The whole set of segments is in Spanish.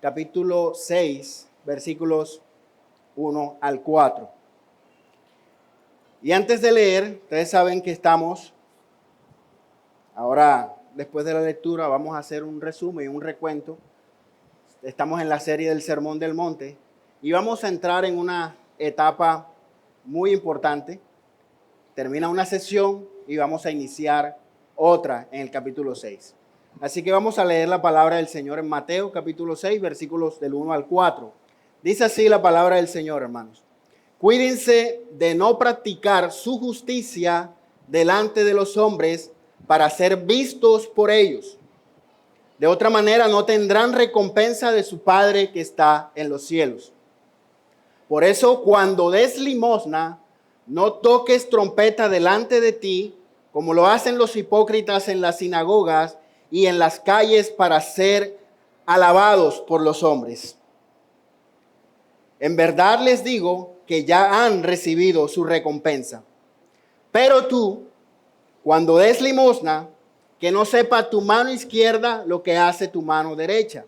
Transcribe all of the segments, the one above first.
capítulo 6, versículos 1 al 4. Y antes de leer, ustedes saben que ahora después de la lectura vamos a hacer un resumen y un recuento. Estamos en la serie del Sermón del Monte y vamos a entrar en una etapa muy importante. Termina una sesión y vamos a iniciar otra en el capítulo 6. Así que vamos a leer la palabra del Señor en Mateo capítulo 6, versículos del 1 al 4. Dice así la palabra del Señor, hermanos. Cuídense de no practicar su justicia delante de los hombres para ser vistos por ellos. De otra manera no tendrán recompensa de su Padre que está en los cielos. Por eso, cuando des limosna, no toques trompeta delante de ti, como lo hacen los hipócritas en las sinagogas y en las calles para ser alabados por los hombres. En verdad les digo que ya han recibido su recompensa. Pero tú, cuando des limosna, que no sepa tu mano izquierda lo que hace tu mano derecha,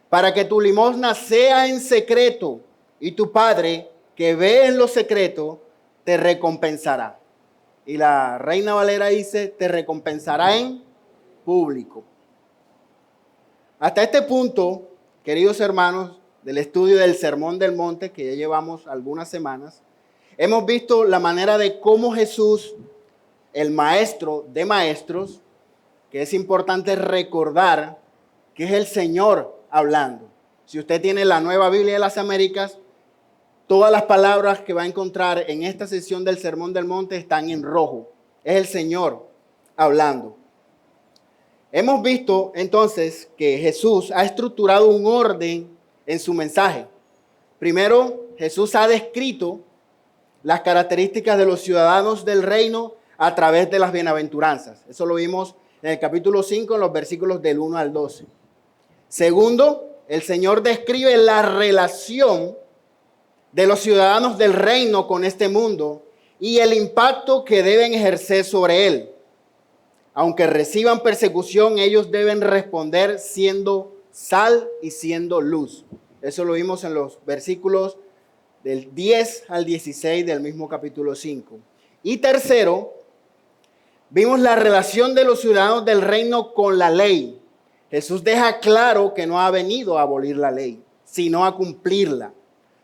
para que tu limosna sea en secreto, y tu Padre, que ve en lo secreto, te recompensará. Y la Reina Valera dice, te recompensará en público. Hasta este punto, queridos hermanos, del estudio del Sermón del Monte, que ya llevamos algunas semanas, hemos visto la manera de cómo Jesús, el maestro de maestros, que es importante recordar que es el Señor hablando. Si usted tiene la Nueva Biblia de las Américas, todas las palabras que va a encontrar en esta sesión del Sermón del Monte están en rojo. Es el Señor hablando. Hemos visto entonces que Jesús ha estructurado un orden en su mensaje. Primero, Jesús ha descrito las características de los ciudadanos del reino a través de las bienaventuranzas. Eso lo vimos en el capítulo 5, en los versículos del 1 al 12. Segundo, el Señor describe la relación de los ciudadanos del reino con este mundo y el impacto que deben ejercer sobre él. Aunque reciban persecución, ellos deben responder siendo sal y siendo luz. Eso lo vimos en los versículos del 10 al 16 del mismo capítulo 5. Y tercero, vimos la relación de los ciudadanos del reino con la ley. Jesús deja claro que no ha venido a abolir la ley, sino a cumplirla,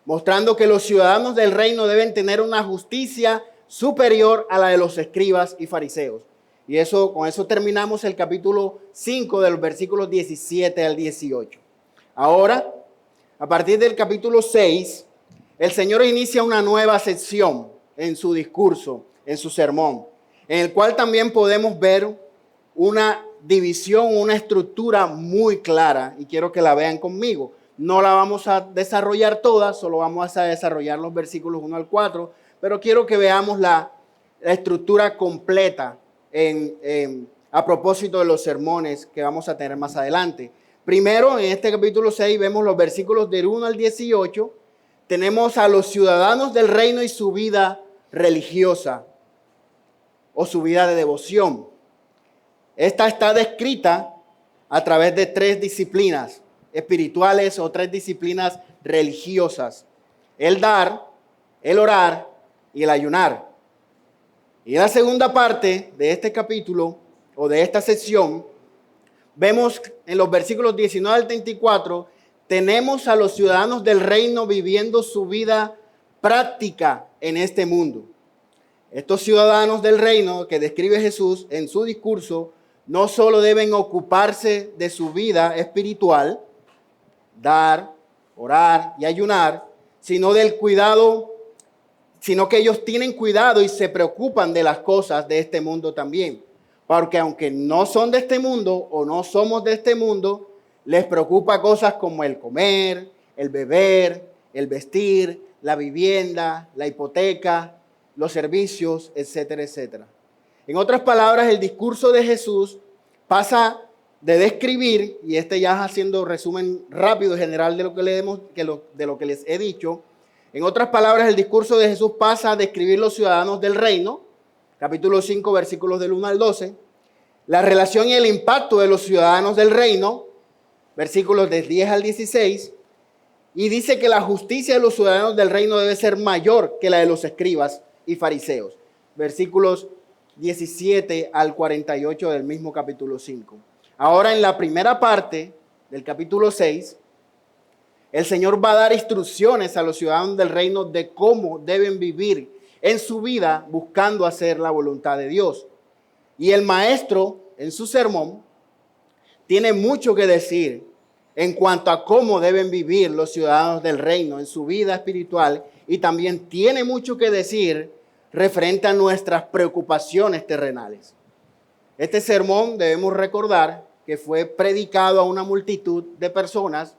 mostrando que los ciudadanos del reino deben tener una justicia superior a la de los escribas y fariseos. Y con eso terminamos el capítulo 5 de los versículos 17 al 18. Ahora, a partir del capítulo 6, el Señor inicia una nueva sección en su discurso, en su sermón, en el cual también podemos ver una división, una estructura muy clara, y quiero que la vean conmigo. No la vamos a desarrollar toda, solo vamos a desarrollar los versículos 1 al 4, pero quiero que veamos la estructura completa a propósito de los sermones que vamos a tener más adelante. Primero, en este capítulo 6, vemos los versículos del 1 al 18. Tenemos a los ciudadanos del reino y su vida religiosa o su vida de devoción. Esta está descrita a través de tres disciplinas espirituales o tres disciplinas religiosas: el dar, el orar y el ayunar. Y en la segunda parte de este capítulo o de esta sección, vemos en los versículos 19 al 34, tenemos a los ciudadanos del reino viviendo su vida práctica en este mundo. Estos ciudadanos del reino que describe Jesús en su discurso no solo deben ocuparse de su vida espiritual, dar, orar y ayunar, sino que ellos tienen cuidado y se preocupan de las cosas de este mundo también. Porque aunque no son de este mundo o no somos de este mundo, les preocupa cosas como el comer, el beber, el vestir, la vivienda, la hipoteca, los servicios, etcétera, etcétera. En otras palabras, el discurso de Jesús pasa de describir, y ya haciendo resumen rápido y general de lo que les he dicho. En otras palabras, el discurso de Jesús pasa a describir los ciudadanos del reino, capítulo 5, versículos del 1 al 12, la relación y el impacto de los ciudadanos del reino versículos del 10 al 16, y dice que la justicia de los ciudadanos del reino debe ser mayor que la de los escribas y fariseos. Versículos 17 al 48 del mismo capítulo 5. Ahora, en la primera parte del capítulo 6, el Señor va a dar instrucciones a los ciudadanos del reino de cómo deben vivir en su vida buscando hacer la voluntad de Dios. Y el maestro, en su sermón, tiene mucho que decir en cuanto a cómo deben vivir los ciudadanos del reino en su vida espiritual, y también tiene mucho que decir referente a nuestras preocupaciones terrenales. Este sermón debemos recordar que fue predicado a una multitud de personas,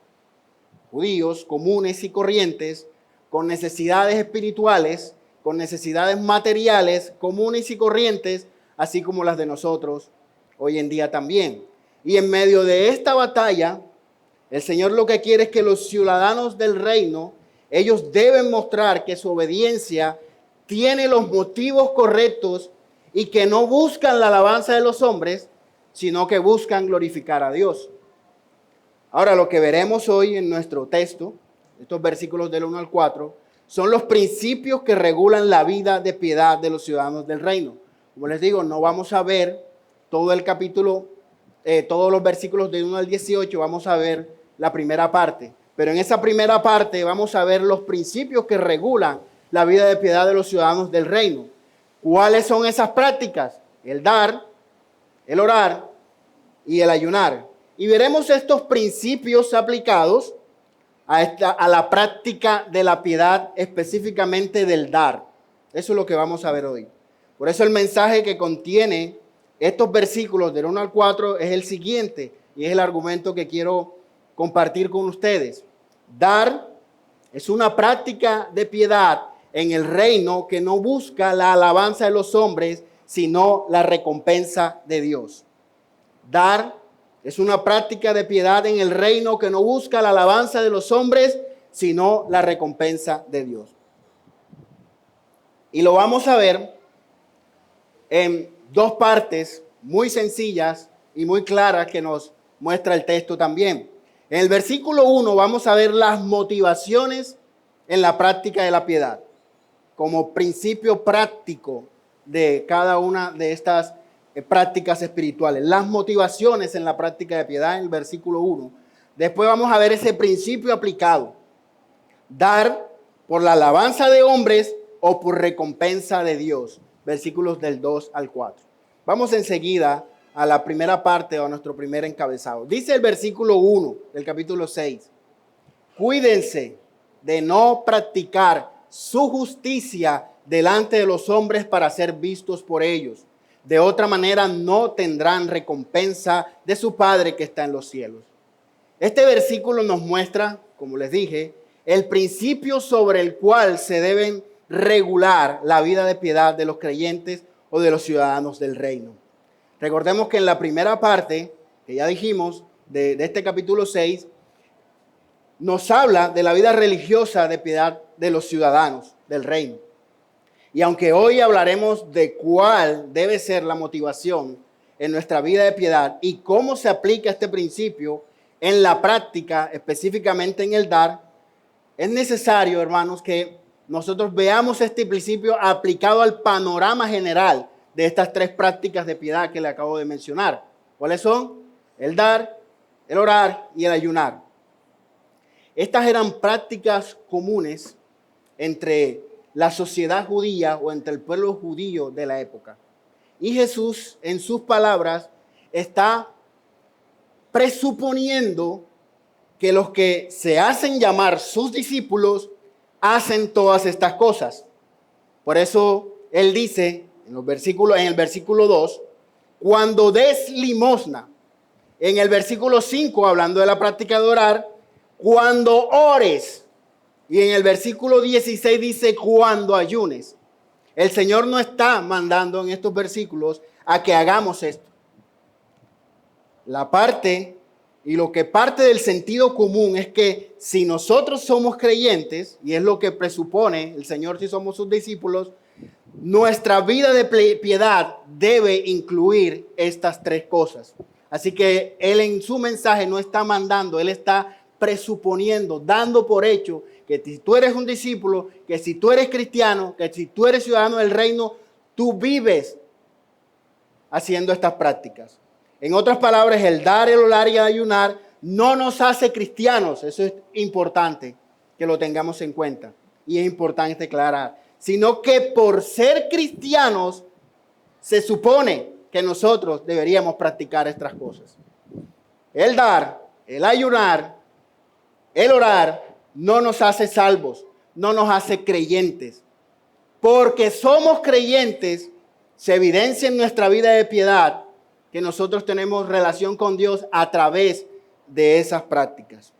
judíos comunes y corrientes, con necesidades espirituales, con necesidades materiales comunes y corrientes, así como las de nosotros hoy en día también. Y en medio de esta batalla, el Señor lo que quiere es que los ciudadanos del reino, ellos deben mostrar que su obediencia tiene los motivos correctos y que no buscan la alabanza de los hombres, sino que buscan glorificar a Dios. Ahora, lo que veremos hoy en nuestro texto, estos versículos del 1 al 4, son los principios que regulan la vida de piedad de los ciudadanos del reino. Como les digo, no vamos a ver todo el capítulo, todos los versículos del 1 al 18, vamos a ver la primera parte. Pero en esa primera parte vamos a ver los principios que regulan la vida de piedad de los ciudadanos del reino. ¿Cuáles son esas prácticas? El dar, el orar y el ayunar. Y veremos estos principios aplicados a la práctica de la piedad, específicamente del dar. Eso es lo que vamos a ver hoy. Por eso el mensaje que contiene estos versículos del 1 al 4 es el siguiente, y es el argumento que quiero compartir con ustedes. Dar es una práctica de piedad en el reino que no busca la alabanza de los hombres, sino la recompensa de Dios. Dar es una práctica de piedad en el reino que no busca la alabanza de los hombres, sino la recompensa de Dios. Y lo vamos a ver en dos partes muy sencillas y muy claras que nos muestra el texto también. En el versículo 1 vamos a ver las motivaciones en la práctica de la piedad, como principio práctico de cada una de estas prácticas espirituales. Las motivaciones en la práctica de piedad en el versículo 1. Después vamos a ver ese principio aplicado. Dar por la alabanza de hombres o por recompensa de Dios. Versículos del 2 al 4. Vamos enseguida a la primera parte o a nuestro primer encabezado. Dice el versículo 1 del capítulo 6. Cuídense de no practicar su justicia delante de los hombres para ser vistos por ellos. De otra manera no tendrán recompensa de su Padre que está en los cielos. Este versículo nos muestra, como les dije, el principio sobre el cual se deben regular la vida de piedad de los creyentes o de los ciudadanos del reino. Recordemos que en la primera parte, que ya dijimos, de este capítulo 6, nos habla de la vida religiosa de piedad de los ciudadanos del reino. Y aunque hoy hablaremos de cuál debe ser la motivación en nuestra vida de piedad y cómo se aplica este principio en la práctica, específicamente en el dar, es necesario, hermanos, que nosotros veamos este principio aplicado al panorama general de estas tres prácticas de piedad que le acabo de mencionar. ¿Cuáles son? El dar, el orar y el ayunar. Estas eran prácticas comunes entre la sociedad judía o entre el pueblo judío de la época. Y Jesús, en sus palabras, está presuponiendo que los que se hacen llamar sus discípulos hacen todas estas cosas. Por eso él dice en el versículo 2, cuando des limosna. En el versículo 5, hablando de la práctica de orar, cuando ores. Y en el versículo 16 dice, cuando ayunes. El Señor no está mandando en estos versículos a que hagamos esto. La parte y lo que parte del sentido común es que si nosotros somos creyentes, y es lo que presupone el Señor si somos sus discípulos, nuestra vida de piedad debe incluir estas tres cosas. Así que Él en su mensaje no está mandando, Él está presuponiendo, dando por hecho que si tú eres un discípulo, que si tú eres cristiano, que si tú eres ciudadano del reino, tú vives haciendo estas prácticas. En otras palabras, el dar, el orar y el ayunar no nos hace cristianos. Eso es importante que lo tengamos en cuenta y es importante aclarar. Sino que por ser cristianos se supone que nosotros deberíamos practicar estas cosas. El dar, el ayunar, el orar no nos hace salvos, no nos hace creyentes. Porque somos creyentes, se evidencia en nuestra vida de piedad que nosotros tenemos relación con Dios a través de esas prácticas.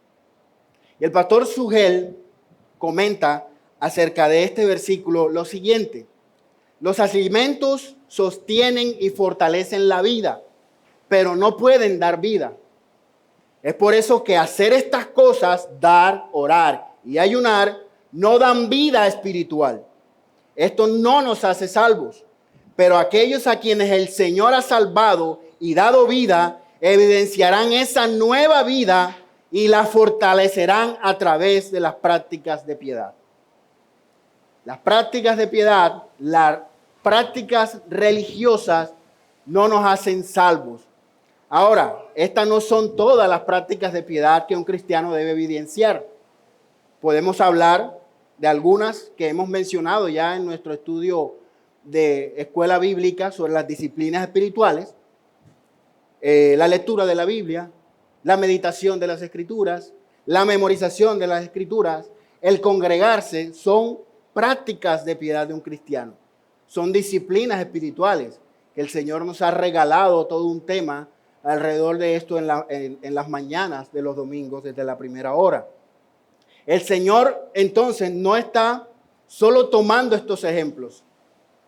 Y el pastor Sugel comenta acerca de este versículo lo siguiente: los alimentos sostienen y fortalecen la vida, pero no pueden dar vida. Es por eso que hacer estas cosas, dar, orar y ayunar, no dan vida espiritual. Esto no nos hace salvos, pero aquellos a quienes el Señor ha salvado y dado vida, evidenciarán esa nueva vida y la fortalecerán a través de las prácticas de piedad. Las prácticas de piedad, las prácticas religiosas no nos hacen salvos. Ahora, estas no son todas las prácticas de piedad que un cristiano debe evidenciar. Podemos hablar de algunas que hemos mencionado ya en nuestro estudio de escuela bíblica sobre las disciplinas espirituales, la lectura de la Biblia, la meditación de las Escrituras, la memorización de las Escrituras, el congregarse, son prácticas de piedad de un cristiano. Son disciplinas espirituales que el Señor nos ha regalado todo un tema alrededor de esto en las mañanas de los domingos desde la primera hora. El Señor entonces no está solo tomando estos ejemplos.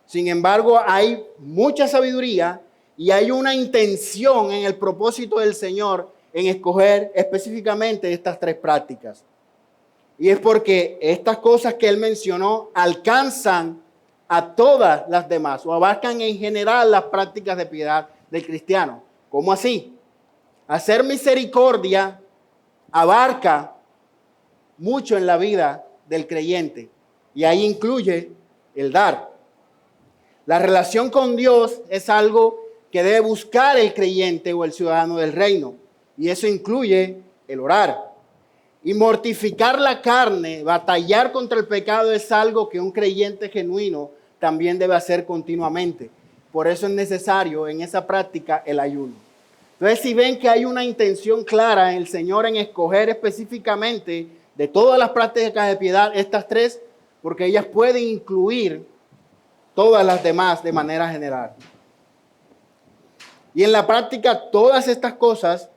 Sin embargo, hay mucha sabiduría y hay una intención en el propósito del Señor en escoger específicamente estas tres prácticas. Y es porque estas cosas que Él mencionó alcanzan a todas las demás o abarcan en general las prácticas de piedad del cristiano. ¿Cómo así? Hacer misericordia abarca mucho en la vida del creyente y ahí incluye el dar. La relación con Dios es algo que debe buscar el creyente o el ciudadano del reino y eso incluye el orar. Y mortificar la carne, batallar contra el pecado es algo que un creyente genuino también debe hacer continuamente. Por eso es necesario en esa práctica el ayuno. Entonces, si ven que hay una intención clara en el Señor en escoger específicamente de todas las prácticas de piedad, estas tres, porque ellas pueden incluir todas las demás de manera general. Y en la práctica, todas estas cosas,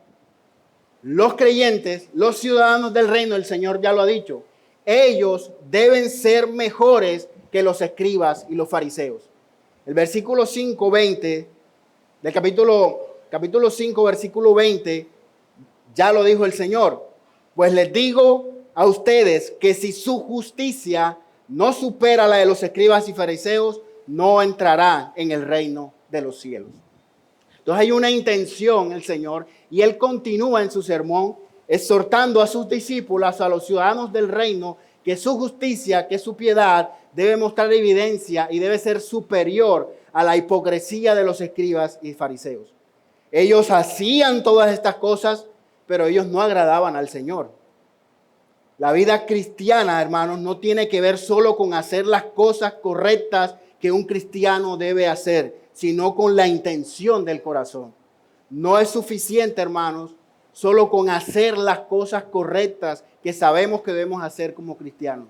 los creyentes, los ciudadanos del reino, el Señor ya lo ha dicho, ellos deben ser mejores que los escribas y los fariseos. El versículo 5:20 del capítulo 5, versículo 20, ya lo dijo el Señor. Pues les digo a ustedes que si su justicia no supera la de los escribas y fariseos, no entrará en el reino de los cielos. Entonces hay una intención el Señor y Él continúa en su sermón exhortando a sus discípulos, a los ciudadanos del reino, que su justicia, que su piedad debe mostrar evidencia y debe ser superior a la hipocresía de los escribas y fariseos. Ellos hacían todas estas cosas, pero ellos no agradaban al Señor. La vida cristiana, hermanos, no tiene que ver solo con hacer las cosas correctas que un cristiano debe hacer, sino con la intención del corazón. No es suficiente, hermanos, solo con hacer las cosas correctas que sabemos que debemos hacer como cristianos.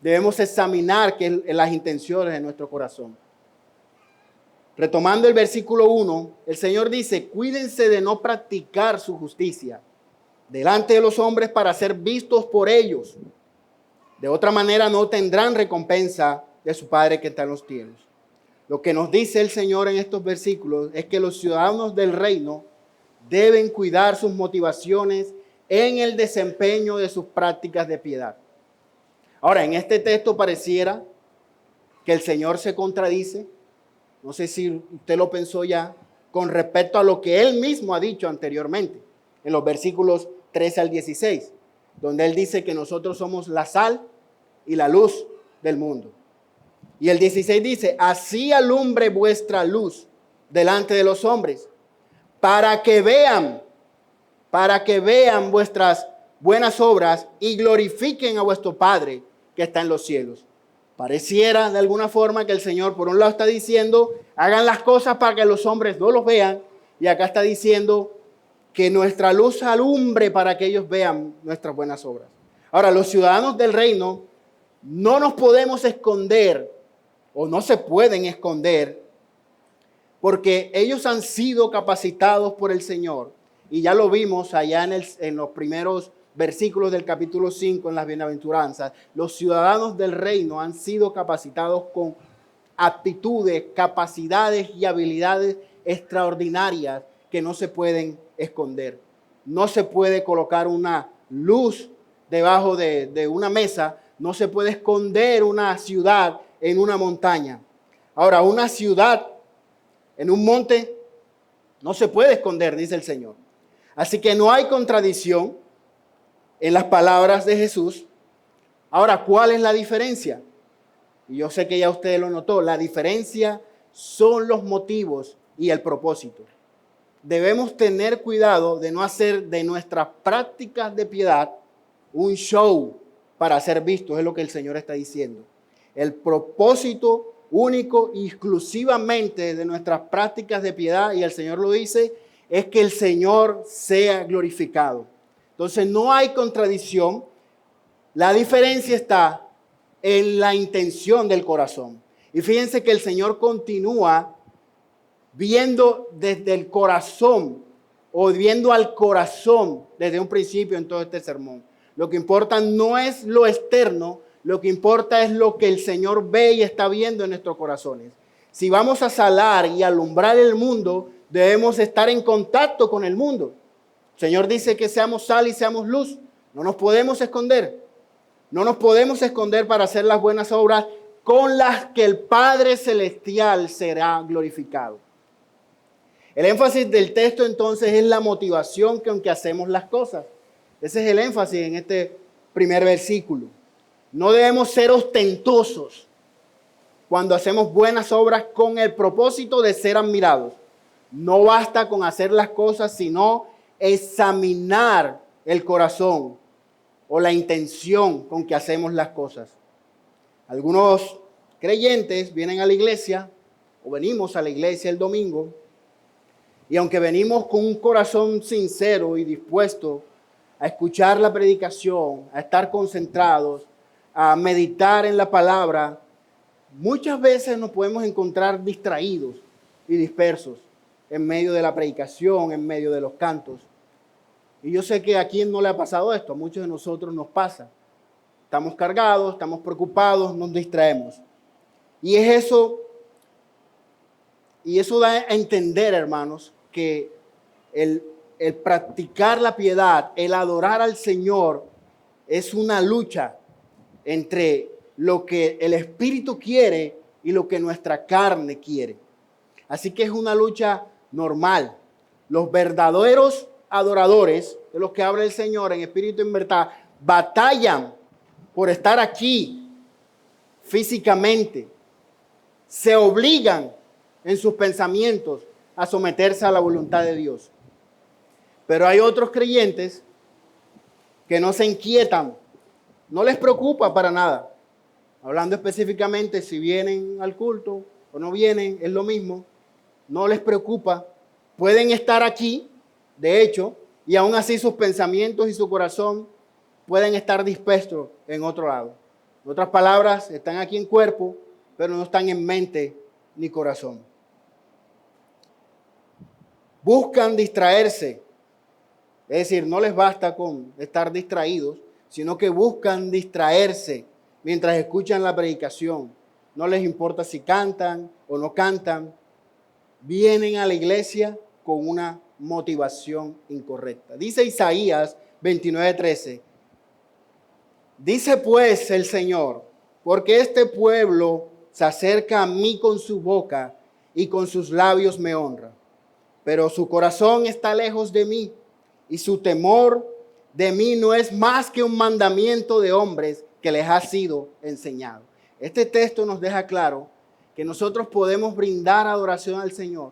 Debemos examinar las intenciones de nuestro corazón. Retomando el versículo 1, el Señor dice: cuídense de no practicar su justicia delante de los hombres para ser vistos por ellos. De otra manera no tendrán recompensa de su Padre que está en los cielos. Lo que nos dice el Señor en estos versículos es que los ciudadanos del reino deben cuidar sus motivaciones en el desempeño de sus prácticas de piedad. Ahora, en este texto pareciera que el Señor se contradice. No sé si usted lo pensó ya. con respecto a lo que él mismo ha dicho anteriormente, en los versículos 13 al 16, donde él dice que nosotros somos la sal y la luz del mundo. Y el 16 dice, así alumbre vuestra luz delante de los hombres, para que vean vuestras buenas obras y glorifiquen a vuestro Padre que está en los cielos. Pareciera de alguna forma que el Señor por un lado está diciendo, hagan las cosas para que los hombres no los vean, y acá está diciendo que nuestra luz alumbre para que ellos vean nuestras buenas obras. Ahora, los ciudadanos del reino no nos podemos esconder, o no se pueden esconder, porque ellos han sido capacitados por el Señor, y ya lo vimos allá en los primeros versículos del capítulo 5 en las bienaventuranzas. Los ciudadanos del reino han sido capacitados con aptitudes, capacidades y habilidades extraordinarias que no se pueden esconder. No se puede colocar una luz debajo de una mesa, no se puede esconder una ciudad en una montaña. Ahora, una ciudad en un monte no se puede esconder, dice el Señor. Así que no hay contradicción en las palabras de Jesús. Ahora, ¿cuál es la diferencia? Y yo sé que ya usted lo notó. La diferencia son los motivos y el propósito. Debemos tener cuidado de no hacer de nuestras prácticas de piedad un show para ser vistos, es lo que el Señor está diciendo. El propósito único y exclusivamente de nuestras prácticas de piedad, y el Señor lo dice, es que el Señor sea glorificado. Entonces no hay contradicción. La diferencia está en la intención del corazón. Y fíjense que el Señor continúa viendo desde el corazón, o viendo al corazón desde un principio en todo este sermón. Lo que importa no es lo externo, lo que importa es lo que el Señor ve y está viendo en nuestros corazones. Si vamos a salar y alumbrar el mundo, debemos estar en contacto con el mundo. El Señor dice que seamos sal y seamos luz. No nos podemos esconder. No nos podemos esconder para hacer las buenas obras con las que el Padre Celestial será glorificado. El énfasis del texto entonces es la motivación con que hacemos las cosas. Ese es el énfasis en este primer versículo. No debemos ser ostentosos cuando hacemos buenas obras con el propósito de ser admirados. No basta con hacer las cosas, sino examinar el corazón o la intención con que hacemos las cosas. Algunos creyentes vienen a la iglesia o venimos a la iglesia el domingo, y aunque venimos con un corazón sincero y dispuesto a escuchar la predicación, a estar concentrados, a meditar en la palabra, muchas veces nos podemos encontrar distraídos y dispersos en medio de la predicación, en medio de los cantos. Y yo sé que a quien no le ha pasado esto, a muchos de nosotros nos pasa. Estamos cargados, estamos preocupados, nos distraemos. Y eso da a entender, hermanos, que el practicar la piedad, el adorar al Señor, es una lucha entre lo que el Espíritu quiere y lo que nuestra carne quiere. Así que es una lucha normal. Los verdaderos adoradores, de los que habla el Señor en espíritu y en verdad, batallan por estar aquí físicamente. Se obligan en sus pensamientos a someterse a la voluntad de Dios. Pero hay otros creyentes que no se inquietan, no les preocupa para nada. Hablando específicamente si vienen al culto o no vienen, es lo mismo. No les preocupa. Pueden estar aquí, de hecho, y aún así sus pensamientos y su corazón pueden estar dispersos en otro lado. En otras palabras, están aquí en cuerpo, pero no están en mente ni corazón. Buscan distraerse. Es decir, no les basta con estar distraídos, sino que buscan distraerse mientras escuchan la predicación. No les importa si cantan o no cantan. Vienen a la iglesia con una motivación incorrecta. Dice Isaías 29:13. Dice pues el Señor, porque este pueblo se acerca a mí con su boca y con sus labios me honra, pero su corazón está lejos de mí, y su temor de mí no es más que un mandamiento de hombres que les ha sido enseñado. Este texto nos deja claro que nosotros podemos brindar adoración al Señor,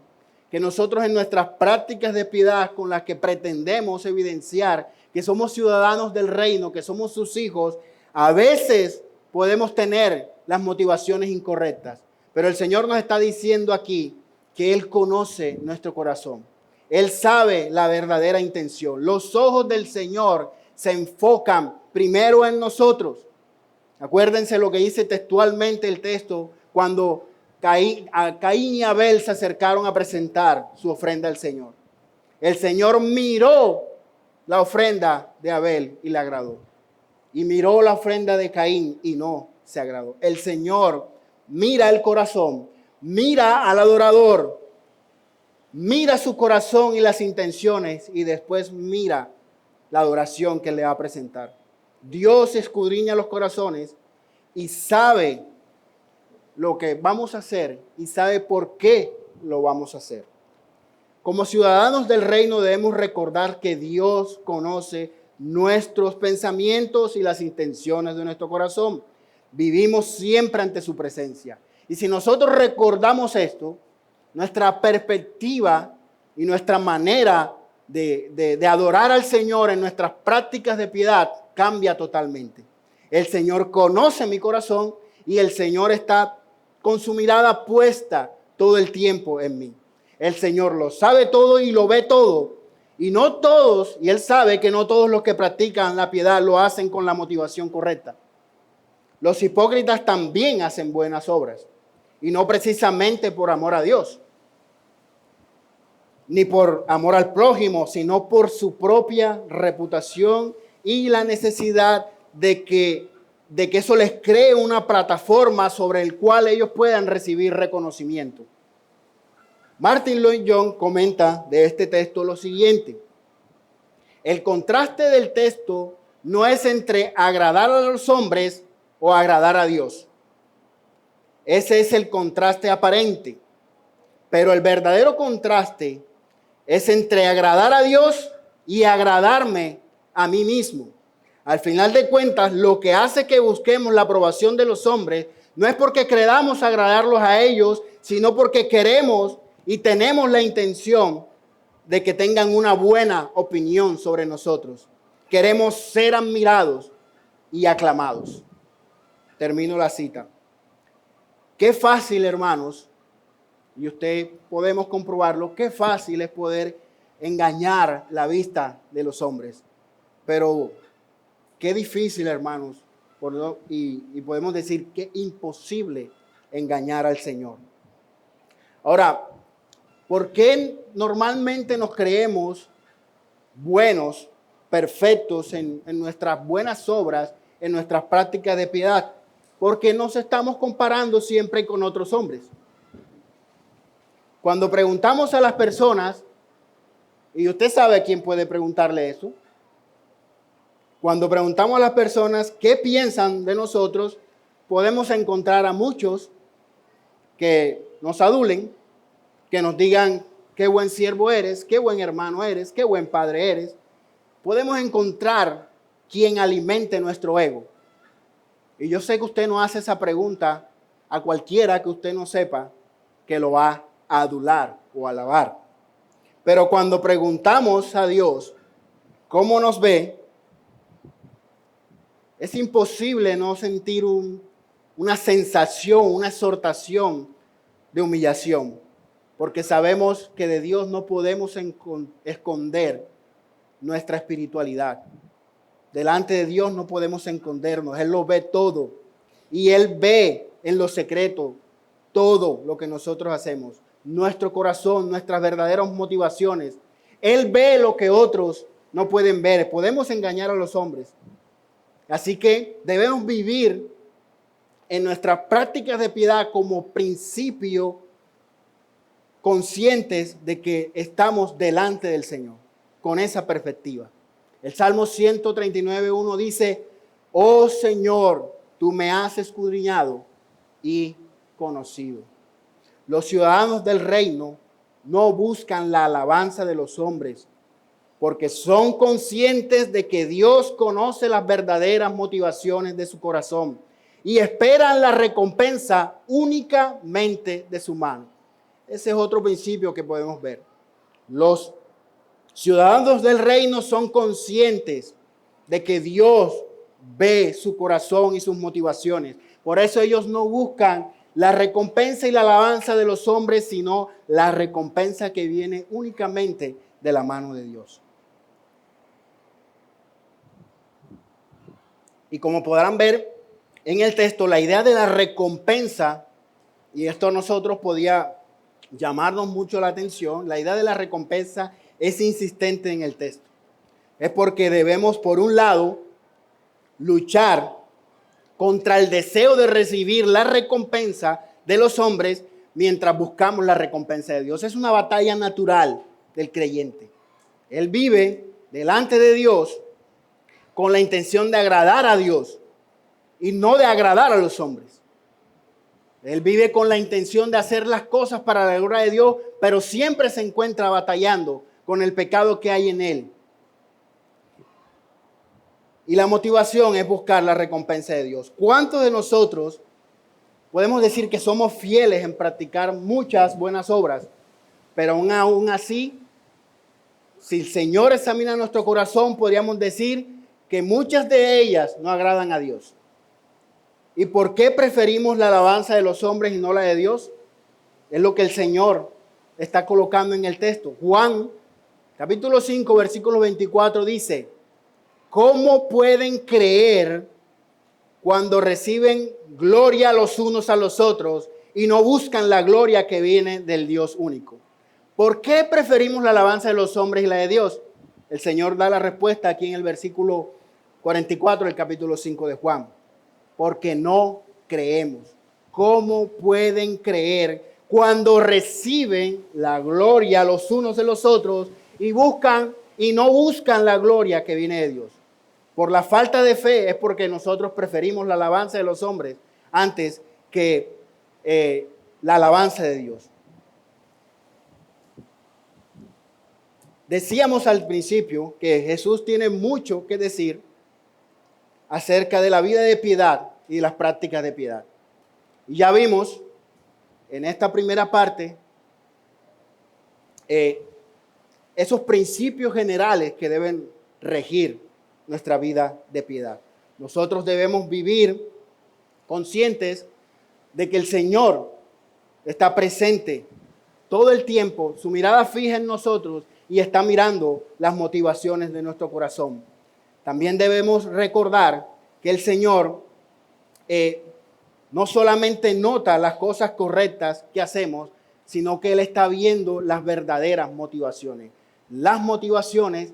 que nosotros en nuestras prácticas de piedad con las que pretendemos evidenciar que somos ciudadanos del reino, que somos sus hijos, a veces podemos tener las motivaciones incorrectas. Pero el Señor nos está diciendo aquí que Él conoce nuestro corazón. Él sabe la verdadera intención. Los ojos del Señor se enfocan primero en nosotros. Acuérdense lo que dice textualmente el texto cuando Caín y Abel se acercaron a presentar su ofrenda al Señor. El Señor miró la ofrenda de Abel y le agradó. Y miró la ofrenda de Caín y no se agradó. El Señor mira el corazón, mira al adorador, mira su corazón y las intenciones y después mira la adoración que le va a presentar. Dios escudriña los corazones y sabe lo que vamos a hacer y sabe por qué lo vamos a hacer. Como ciudadanos del reino debemos recordar que Dios conoce nuestros pensamientos y las intenciones de nuestro corazón. Vivimos siempre ante su presencia. Y si nosotros recordamos esto, nuestra perspectiva y nuestra manera de adorar al Señor en nuestras prácticas de piedad cambia totalmente. El Señor conoce mi corazón y el Señor está con su mirada puesta todo el tiempo en mí. El Señor lo sabe todo y lo ve todo. Y no todos, y Él sabe que no todos los que practican la piedad lo hacen con la motivación correcta. Los hipócritas también hacen buenas obras. Y no precisamente por amor a Dios, ni por amor al prójimo, sino por su propia reputación y la necesidad de que eso les cree una plataforma sobre el cual ellos puedan recibir reconocimiento. Martin Lloyd-Jones comenta de este texto lo siguiente: el contraste del texto no es entre agradar a los hombres o agradar a Dios. Ese es el contraste aparente. Pero el verdadero contraste es entre agradar a Dios y agradarme a mí mismo. Al final de cuentas, lo que hace que busquemos la aprobación de los hombres no es porque queramos agradarlos a ellos, sino porque queremos y tenemos la intención de que tengan una buena opinión sobre nosotros. Queremos ser admirados y aclamados. Termino la cita. Qué fácil, hermanos, y usted podemos comprobarlo, qué fácil es poder engañar la vista de los hombres. Pero qué difícil, hermanos, y podemos decir que imposible engañar al Señor. Ahora, ¿por qué normalmente nos creemos buenos, perfectos en nuestras buenas obras, en nuestras prácticas de piedad? Porque nos estamos comparando siempre con otros hombres. Cuando preguntamos a las personas, y usted sabe a quién puede preguntarle eso, cuando preguntamos a las personas qué piensan de nosotros, podemos encontrar a muchos que nos adulen, que nos digan qué buen siervo eres, qué buen hermano eres, qué buen padre eres. Podemos encontrar quien alimente nuestro ego. Y yo sé que usted no hace esa pregunta a cualquiera que usted no sepa que lo va a adular o alabar. Pero cuando preguntamos a Dios cómo nos ve, es imposible no sentir una sensación, una exhortación de humillación. Porque sabemos que de Dios no podemos esconder nuestra espiritualidad. Delante de Dios no podemos escondernos. Él lo ve todo. Y Él ve en lo secreto todo lo que nosotros hacemos. Nuestro corazón, nuestras verdaderas motivaciones. Él ve lo que otros no pueden ver. Podemos engañar a los hombres. Así que debemos vivir en nuestras prácticas de piedad como principio, conscientes de que estamos delante del Señor, con esa perspectiva. El Salmo 139:1 dice: oh Señor, tú me has escudriñado y conocido. Los ciudadanos del reino no buscan la alabanza de los hombres, porque son conscientes de que Dios conoce las verdaderas motivaciones de su corazón y esperan la recompensa únicamente de su mano. Ese es otro principio que podemos ver. Los ciudadanos del reino son conscientes de que Dios ve su corazón y sus motivaciones. Por eso ellos no buscan la recompensa y la alabanza de los hombres, sino la recompensa que viene únicamente de la mano de Dios. Y como podrán ver en el texto, la idea de la recompensa, y esto a nosotros podía llamarnos mucho la atención, la idea de la recompensa es insistente en el texto. Es porque debemos, por un lado, luchar contra el deseo de recibir la recompensa de los hombres mientras buscamos la recompensa de Dios. Es una batalla natural del creyente. Él vive delante de Dios con la intención de agradar a Dios y no de agradar a los hombres. Él vive con la intención de hacer las cosas para la gloria de Dios, pero siempre se encuentra batallando con el pecado que hay en él. Y la motivación es buscar la recompensa de Dios. ¿Cuántos de nosotros podemos decir que somos fieles en practicar muchas buenas obras, pero aún así, si el Señor examina nuestro corazón, podríamos decir que muchas de ellas no agradan a Dios? ¿Y por qué preferimos la alabanza de los hombres y no la de Dios? Es lo que el Señor está colocando en el texto. Juan, capítulo 5, versículo 24 dice: ¿cómo pueden creer cuando reciben gloria los unos a los otros y no buscan la gloria que viene del Dios único? ¿Por qué preferimos la alabanza de los hombres y la de Dios? El Señor da la respuesta aquí en el versículo 44 del capítulo 5 de Juan. Porque no creemos. ¿Cómo pueden creer cuando reciben la gloria los unos de los otros y no buscan la gloria que viene de Dios? Por la falta de fe es porque nosotros preferimos la alabanza de los hombres antes que la alabanza de Dios. Decíamos al principio que Jesús tiene mucho que decir acerca de la vida de piedad y de las prácticas de piedad. Y ya vimos en esta primera parte esos principios generales que deben regir nuestra vida de piedad. Nosotros debemos vivir conscientes de que el Señor está presente todo el tiempo, su mirada fija en nosotros y está mirando las motivaciones de nuestro corazón. También debemos recordar que el Señor no solamente nota las cosas correctas que hacemos, sino que Él está viendo las verdaderas motivaciones. Las motivaciones,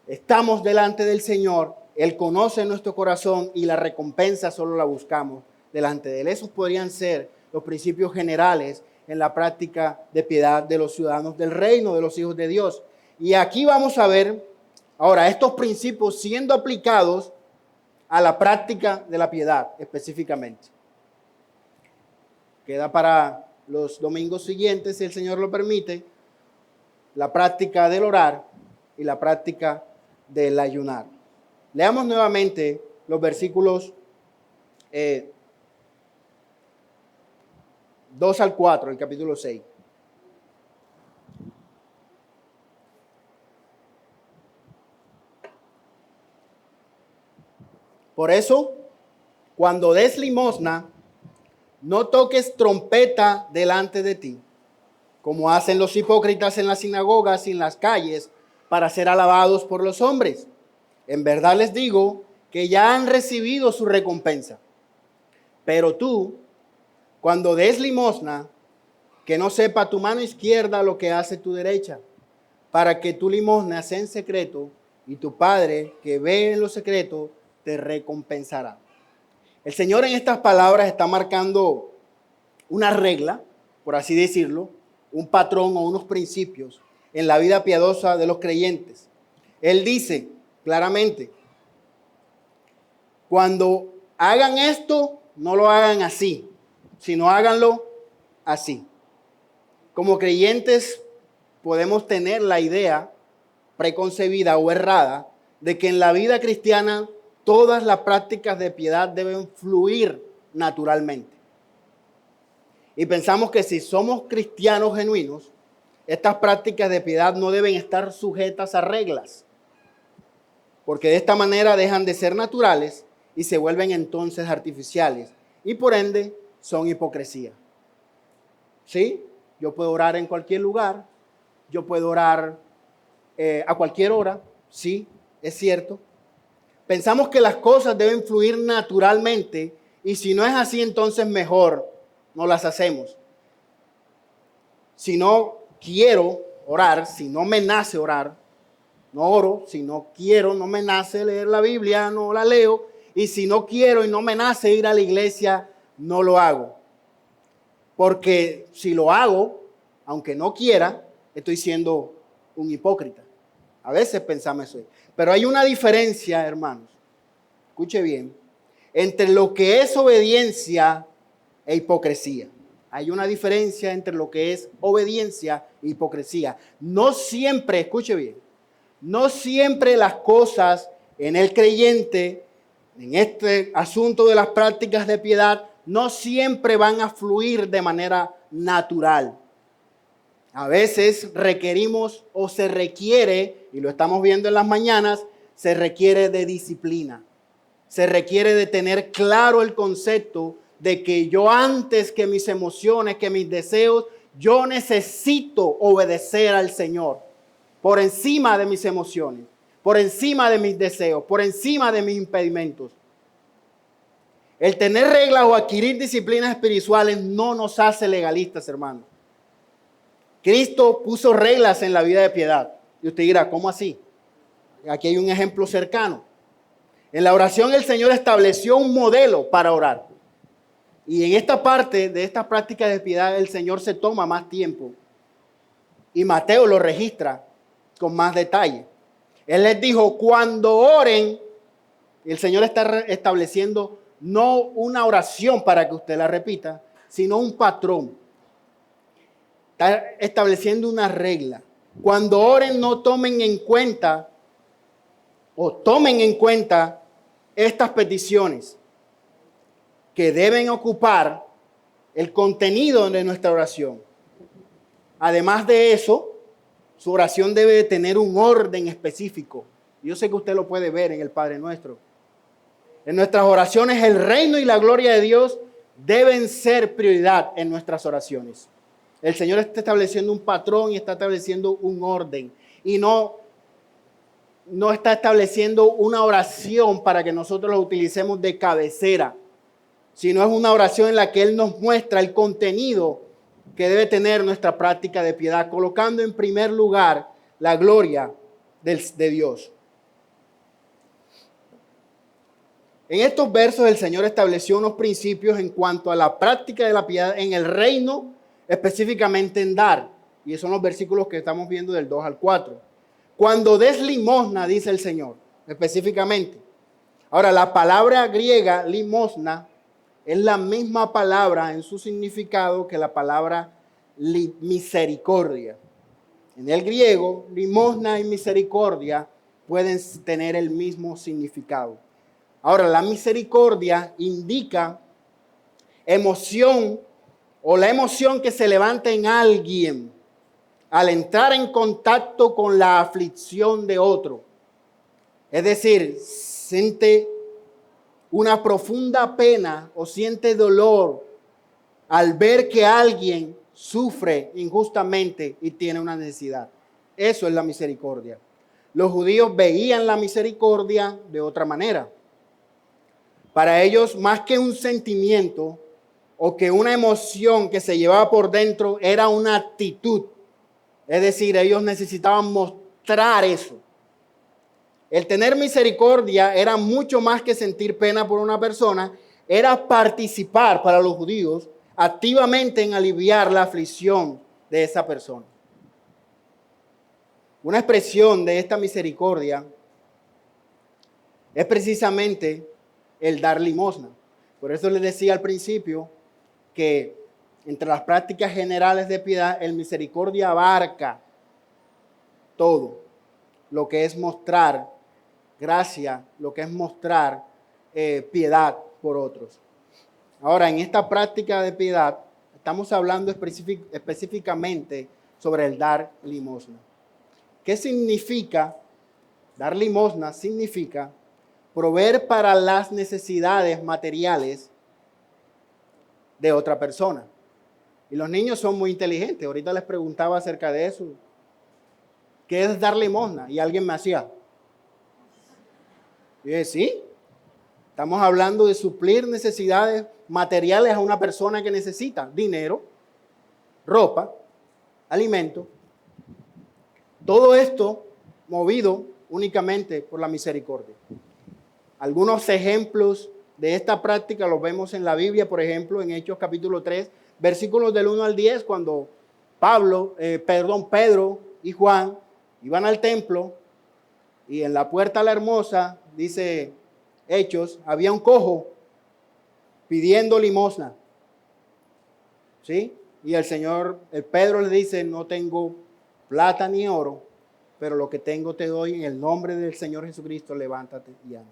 estamos delante del Señor, Él conoce nuestro corazón y la recompensa solo la buscamos delante de Él. Esos podrían ser los principios generales en la práctica de piedad de los ciudadanos del reino, de los hijos de Dios. Y aquí vamos a ver ahora estos principios siendo aplicados a la práctica de la piedad específicamente. Queda para los domingos siguientes, si el Señor lo permite, la práctica del orar y la práctica del ayunar. Leamos nuevamente los versículos 2 al 4 del capítulo 6. Por eso, cuando des limosna, no toques trompeta delante de ti, como hacen los hipócritas en las sinagogas y en las calles, para ser alabados por los hombres. En verdad les digo que ya han recibido su recompensa. Pero tú, cuando des limosna, que no sepa tu mano izquierda lo que hace tu derecha, para que tu limosna sea en secreto, y tu Padre, que ve en lo secreto, te recompensará. El Señor en estas palabras está marcando una regla, por así decirlo, un patrón o unos principios en la vida piadosa de los creyentes. Él dice claramente, cuando hagan esto, no lo hagan así, sino háganlo así. Como creyentes podemos tener la idea preconcebida o errada de que en la vida cristiana todas las prácticas de piedad deben fluir naturalmente. Y pensamos que si somos cristianos genuinos, estas prácticas de piedad no deben estar sujetas a reglas, porque de esta manera dejan de ser naturales y se vuelven entonces artificiales y por ende son hipocresía. ¿Sí? Yo puedo orar en cualquier lugar, yo puedo orar a cualquier hora, sí, es cierto. Pensamos que las cosas deben fluir naturalmente y si no es así, entonces mejor no las hacemos. Si no quiero orar, si no me nace orar, no oro. Si no quiero, no me nace leer la Biblia, no la leo. Y si no quiero y no me nace ir a la iglesia, no lo hago. Porque si lo hago, aunque no quiera, estoy siendo un hipócrita. A veces pensamos eso. Pero hay una diferencia, hermanos, escuche bien, entre lo que es obediencia e hipocresía. Hay una diferencia entre lo que es obediencia e hipocresía. No siempre, escuche bien, no siempre las cosas en el creyente, en este asunto de las prácticas de piedad, no siempre van a fluir de manera natural. A veces requerimos o se requiere, y lo estamos viendo en las mañanas, se requiere de disciplina. Se requiere de tener claro el concepto de que yo antes que mis emociones, que mis deseos, yo necesito obedecer al Señor por encima de mis emociones, por encima de mis deseos, por encima de mis impedimentos. El tener reglas o adquirir disciplinas espirituales no nos hace legalistas, hermanos. Cristo puso reglas en la vida de piedad. Y usted dirá, ¿cómo así? Aquí hay un ejemplo cercano. En la oración el Señor estableció un modelo para orar. Y en esta parte de esta práctica de piedad el Señor se toma más tiempo. Y Mateo lo registra con más detalle. Él les dijo, cuando oren, el Señor está estableciendo no una oración para que usted la repita, sino un patrón. Está estableciendo una regla. Cuando oren no tomen en cuenta estas peticiones que deben ocupar el contenido de nuestra oración. Además de eso, su oración debe de tener un orden específico. Yo sé que usted lo puede ver en el Padre Nuestro. En nuestras oraciones, el reino y la gloria de Dios deben ser prioridad en nuestras oraciones. El Señor está estableciendo un patrón y está estableciendo un orden. Y no está estableciendo una oración para que nosotros la utilicemos de cabecera, sino es una oración en la que Él nos muestra el contenido que debe tener nuestra práctica de piedad, colocando en primer lugar la gloria de Dios. En estos versos el Señor estableció unos principios en cuanto a la práctica de la piedad en el reino, específicamente en dar. Y esos son los versículos que estamos viendo del 2 al 4. Cuando des limosna, dice el Señor, específicamente. Ahora, la palabra griega limosna es la misma palabra en su significado que la palabra misericordia. En el griego, limosna y misericordia pueden tener el mismo significado. Ahora, la misericordia indica emoción o la emoción que se levanta en alguien al entrar en contacto con la aflicción de otro. Es decir, siente una profunda pena o siente dolor al ver que alguien sufre injustamente y tiene una necesidad. Eso es la misericordia. Los judíos veían la misericordia de otra manera. Para ellos, más que un sentimiento o que una emoción que se llevaba por dentro, era una actitud. Es decir, ellos necesitaban mostrar eso. El tener misericordia era mucho más que sentir pena por una persona, era participar para los judíos activamente en aliviar la aflicción de esa persona. Una expresión de esta misericordia es precisamente el dar limosna. Por eso les decía al principio que entre las prácticas generales de piedad, el misericordia abarca todo lo que es mostrar gracia, lo que es mostrar piedad por otros. Ahora, en esta práctica de piedad, estamos hablando específicamente sobre el dar limosna. ¿Qué significa? Dar limosna significa proveer para las necesidades materiales de otra persona. Y los niños son muy inteligentes. Ahorita les preguntaba acerca de eso. ¿Qué es dar limosna? Y alguien me hacía. Y dije, sí. Estamos hablando de suplir necesidades materiales a una persona que necesita dinero, ropa, alimento. Todo esto movido únicamente por la misericordia. Algunos ejemplos de esta práctica los vemos en la Biblia, por ejemplo, en Hechos capítulo 3, versículos del 1 al 10, cuando Pedro y Juan iban al templo y en la puerta a la hermosa, dice Hechos, había un cojo pidiendo limosna. ¿Sí? Y el Pedro le dice, no tengo plata ni oro, pero lo que tengo te doy en el nombre del Señor Jesucristo, levántate y anda.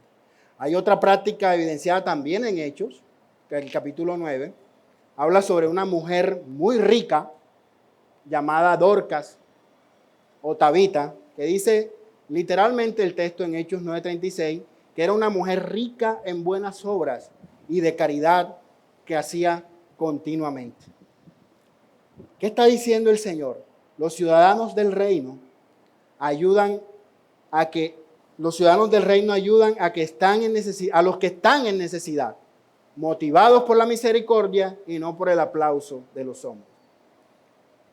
Hay otra práctica evidenciada también en Hechos, que el capítulo 9, habla sobre una mujer muy rica llamada Dorcas o Tabita, que dice literalmente el texto en Hechos 9:36, que era una mujer rica en buenas obras y de caridad que hacía continuamente. ¿Qué está diciendo el Señor? Los ciudadanos del reino ayudan a que están en necesidad, a los que están en necesidad, motivados por la misericordia y no por el aplauso de los hombres.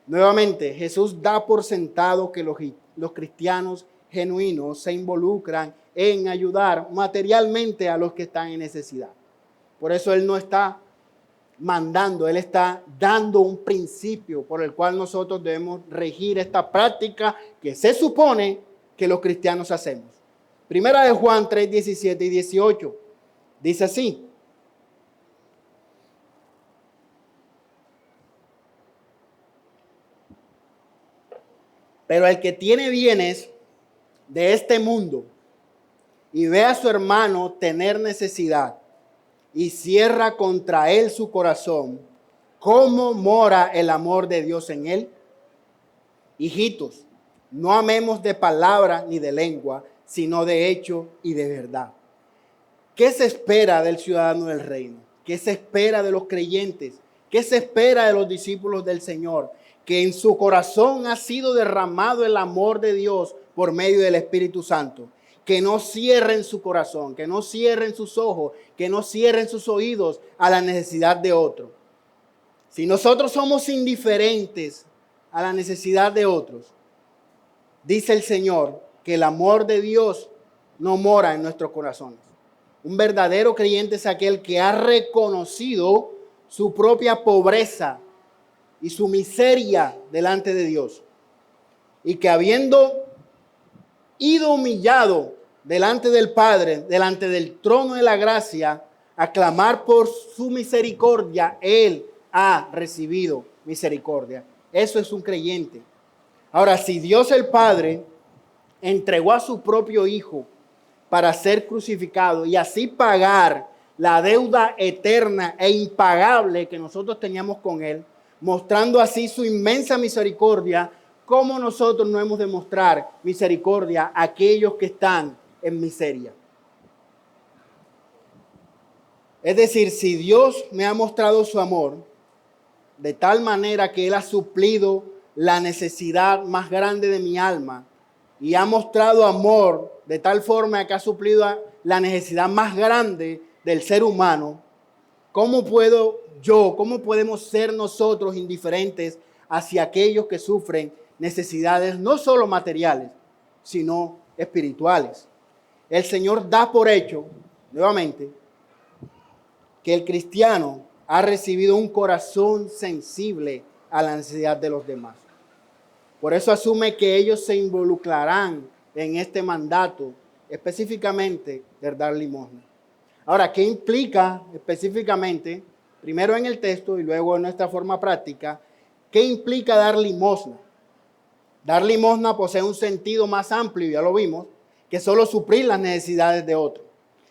Nuevamente, Jesús da por sentado que los cristianos genuinos se involucran en ayudar materialmente a los que están en necesidad. Por eso Él no está mandando, Él está dando un principio por el cual nosotros debemos regir esta práctica que se supone que los cristianos hacemos. Primera de Juan 3, 17 y 18. Dice así. Pero el que tiene bienes de este mundo y ve a su hermano tener necesidad y cierra contra él su corazón, ¿cómo mora el amor de Dios en él? Hijitos, no amemos de palabra ni de lengua, sino de hecho y de verdad. ¿Qué se espera del ciudadano del reino? ¿Qué se espera de los creyentes? ¿Qué se espera de los discípulos del Señor? Que en su corazón ha sido derramado el amor de Dios por medio del Espíritu Santo. Que no cierren su corazón, que no cierren sus ojos, que no cierren sus oídos a la necesidad de otro. Si nosotros somos indiferentes a la necesidad de otros, dice el Señor que el amor de Dios no mora en nuestros corazones. Un verdadero creyente es aquel que ha reconocido su propia pobreza y su miseria delante de Dios. Y que habiendo ido humillado delante del Padre, delante del trono de la gracia, a clamar por su misericordia, Él ha recibido misericordia. Eso es un creyente. Ahora, si Dios el Padre entregó a su propio Hijo para ser crucificado y así pagar la deuda eterna e impagable que nosotros teníamos con Él, mostrando así su inmensa misericordia, ¿cómo nosotros no hemos de mostrar misericordia a aquellos que están en miseria? Es decir, si Dios me ha mostrado su amor de tal manera que Él ha suplido la necesidad más grande de mi alma y ha mostrado amor de tal forma que ha suplido la necesidad más grande del ser humano, ¿cómo podemos ser nosotros indiferentes hacia aquellos que sufren necesidades no solo materiales, sino espirituales? El Señor da por hecho, nuevamente, que el cristiano ha recibido un corazón sensible a la necesidad de los demás. Por eso asume que ellos se involucrarán en este mandato, específicamente de dar limosna. Ahora, ¿qué implica específicamente, primero en el texto y luego en nuestra forma práctica, qué implica dar limosna? Dar limosna posee un sentido más amplio, ya lo vimos, que solo suplir las necesidades de otros.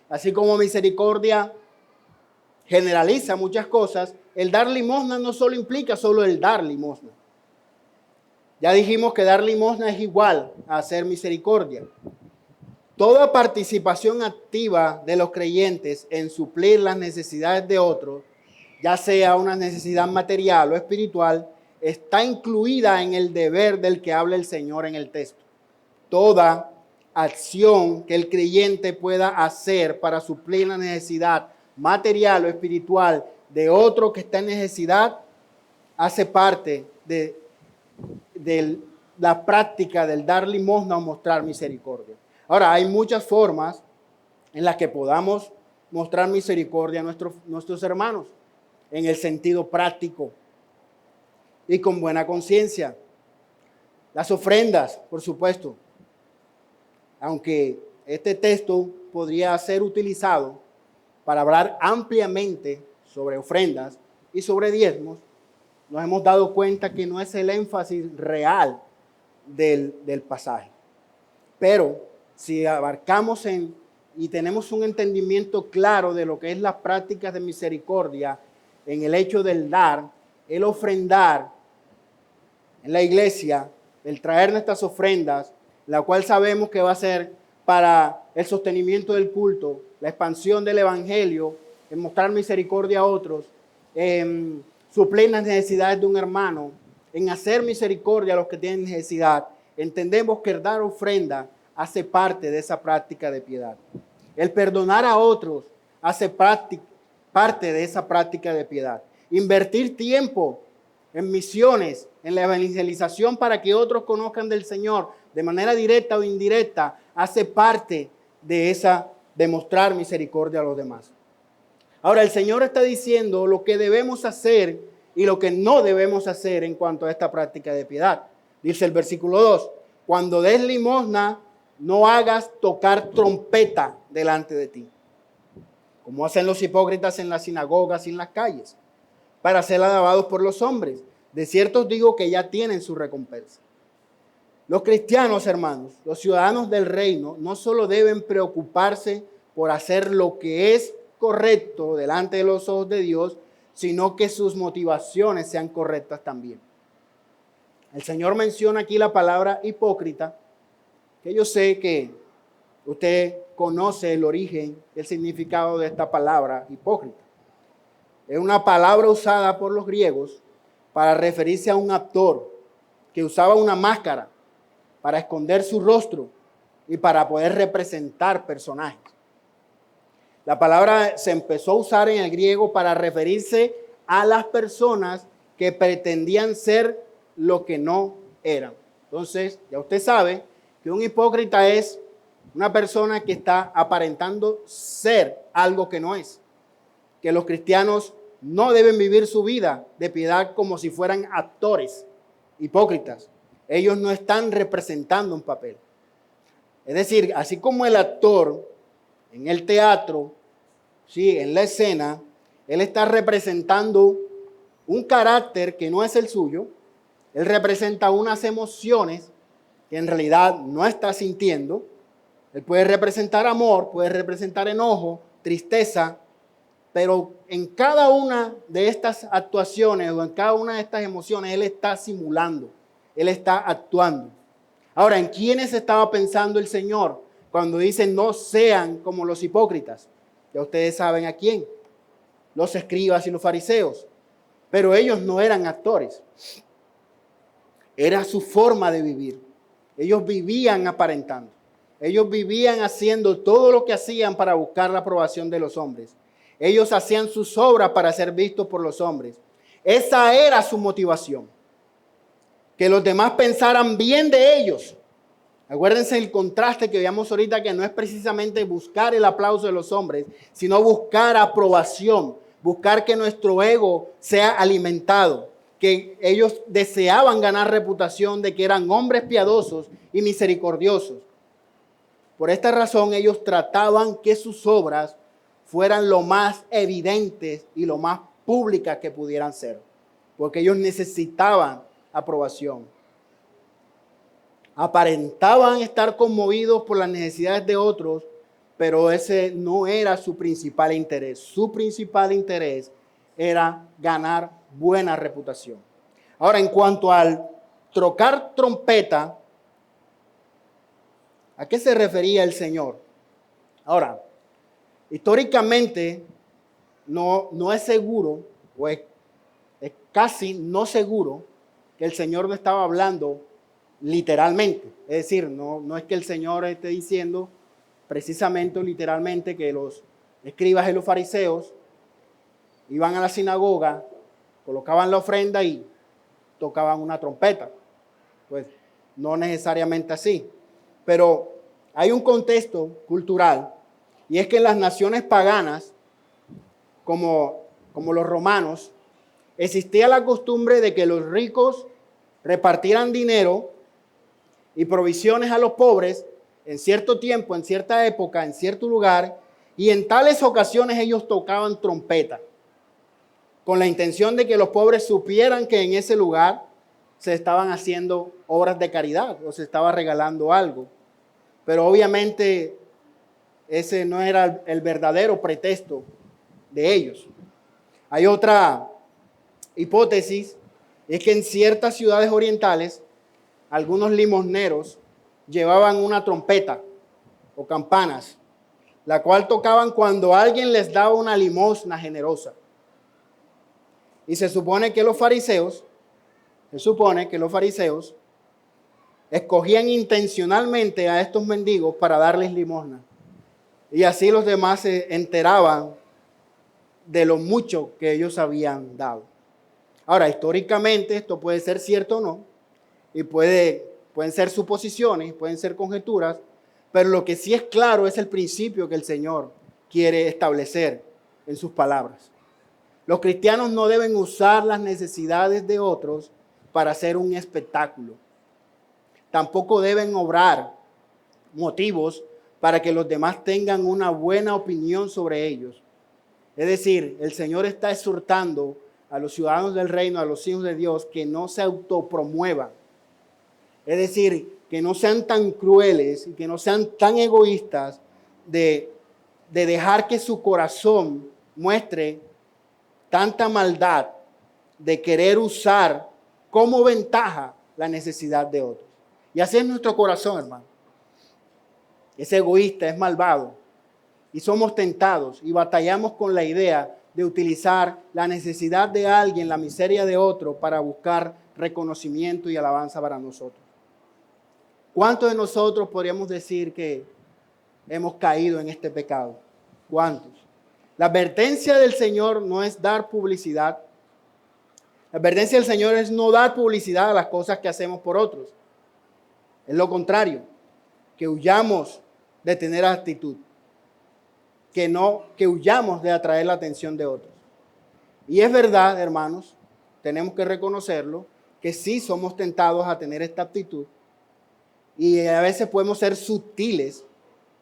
Así como misericordia generaliza muchas cosas, el dar limosna no solo implica solo el dar limosna. Ya dijimos que dar limosna es igual a hacer misericordia. Toda participación activa de los creyentes en suplir las necesidades de otros, ya sea una necesidad material o espiritual, está incluida en el deber del que habla el Señor en el texto. Toda acción que el creyente pueda hacer para suplir la necesidad material o espiritual de otro que está en necesidad, hace parte de la práctica del dar limosna o mostrar misericordia. Ahora, hay muchas formas en las que podamos mostrar misericordia a nuestros hermanos, en el sentido práctico y con buena conciencia. Las ofrendas, por supuesto, aunque este texto podría ser utilizado para hablar ampliamente sobre ofrendas y sobre diezmos, nos hemos dado cuenta que no es el énfasis real del pasaje. Pero si abarcamos y tenemos un entendimiento claro de lo que es las prácticas de misericordia en el hecho del dar, el ofrendar en la iglesia, el traer nuestras ofrendas, la cual sabemos que va a ser para el sostenimiento del culto, la expansión del evangelio, en mostrar misericordia a otros, en suplir las necesidades de un hermano, en hacer misericordia a los que tienen necesidad. Entendemos que el dar ofrenda hace parte de esa práctica de piedad. El perdonar a otros hace parte de esa práctica de piedad. Invertir tiempo en misiones, en la evangelización para que otros conozcan del Señor de manera directa o indirecta, hace parte de mostrar misericordia a los demás. Ahora, el Señor está diciendo lo que debemos hacer y lo que no debemos hacer en cuanto a esta práctica de piedad. Dice el versículo 2, cuando des limosna, no hagas tocar trompeta delante de ti, como hacen los hipócritas en las sinagogas y en las calles, para ser alabados por los hombres. De cierto os digo que ya tienen su recompensa. Los cristianos, hermanos, los ciudadanos del reino, no solo deben preocuparse por hacer lo que es correcto delante de los ojos de Dios, sino que sus motivaciones sean correctas también. El Señor menciona aquí la palabra hipócrita, que yo sé que usted conoce el origen, el significado de esta palabra hipócrita. Es una palabra usada por los griegos para referirse a un actor que usaba una máscara para esconder su rostro y para poder representar personajes. La palabra se empezó a usar en el griego para referirse a las personas que pretendían ser lo que no eran. Entonces, ya usted sabe que un hipócrita es una persona que está aparentando ser algo que no es. Que los cristianos no deben vivir su vida de piedad como si fueran actores hipócritas. Ellos no están representando un papel. Es decir, así como el actor en el teatro, sí, en la escena, él está representando un carácter que no es el suyo. Él representa unas emociones que en realidad no está sintiendo. Él puede representar amor, puede representar enojo, tristeza, pero en cada una de estas actuaciones o en cada una de estas emociones, él está simulando, él está actuando. Ahora, ¿en quiénes estaba pensando el Señor cuando dice no sean como los hipócritas? Ya ustedes saben a quién, los escribas y los fariseos, pero ellos no eran actores, era su forma de vivir. Ellos vivían aparentando, ellos vivían haciendo todo lo que hacían para buscar la aprobación de los hombres. Ellos hacían sus obras para ser vistos por los hombres. Esa era su motivación, que los demás pensaran bien de ellos. Acuérdense el contraste que veíamos ahorita, que no es precisamente buscar el aplauso de los hombres, sino buscar aprobación, buscar que nuestro ego sea alimentado, que ellos deseaban ganar reputación de que eran hombres piadosos y misericordiosos. Por esta razón ellos trataban que sus obras fueran lo más evidentes y lo más públicas que pudieran ser, porque ellos necesitaban aprobación. Aparentaban estar conmovidos por las necesidades de otros, pero ese no era su principal interés. Su principal interés era ganar buena reputación. Ahora, en cuanto al tocar trompeta, ¿a qué se refería el Señor? Ahora, históricamente no es seguro, o es casi no seguro, que el Señor no estaba hablando literalmente. Es decir, no es que el Señor esté diciendo precisamente o literalmente que los escribas y los fariseos iban a la sinagoga, colocaban la ofrenda y tocaban una trompeta. Pues no necesariamente así. Pero hay un contexto cultural, y es que en las naciones paganas, como los romanos, existía la costumbre de que los ricos repartieran dinero y provisiones a los pobres en cierto tiempo, en cierta época, en cierto lugar, y en tales ocasiones ellos tocaban trompeta, con la intención de que los pobres supieran que en ese lugar se estaban haciendo obras de caridad o se estaba regalando algo. Pero obviamente ese no era el verdadero pretexto de ellos. Hay otra hipótesis, es que en ciertas ciudades orientales algunos limosneros llevaban una trompeta o campanas, la cual tocaban cuando alguien les daba una limosna generosa. Y se supone que los fariseos escogían intencionalmente a estos mendigos para darles limosna. Y así los demás se enteraban de lo mucho que ellos habían dado. Ahora, históricamente esto puede ser cierto o no, y pueden ser suposiciones, pueden ser conjeturas, pero lo que sí es claro es el principio que el Señor quiere establecer en sus palabras. Los cristianos no deben usar las necesidades de otros para hacer un espectáculo. Tampoco deben obrar motivos para que los demás tengan una buena opinión sobre ellos. Es decir, el Señor está exhortando a los ciudadanos del reino, a los hijos de Dios, que no se autopromuevan. Es decir, que no sean tan crueles y que no sean tan egoístas de dejar que su corazón muestre tanta maldad de querer usar como ventaja la necesidad de otros. Y así es nuestro corazón, hermano. Es egoísta, es malvado. Y somos tentados y batallamos con la idea de utilizar la necesidad de alguien, la miseria de otro, para buscar reconocimiento y alabanza para nosotros. ¿Cuántos de nosotros podríamos decir que hemos caído en este pecado? ¿Cuántos? La advertencia del Señor no es dar publicidad. La advertencia del Señor es no dar publicidad a las cosas que hacemos por otros. Es lo contrario, que huyamos de tener actitud, que huyamos de atraer la atención de otros. Y es verdad, hermanos, tenemos que reconocerlo, que sí somos tentados a tener esta actitud, y a veces podemos ser sutiles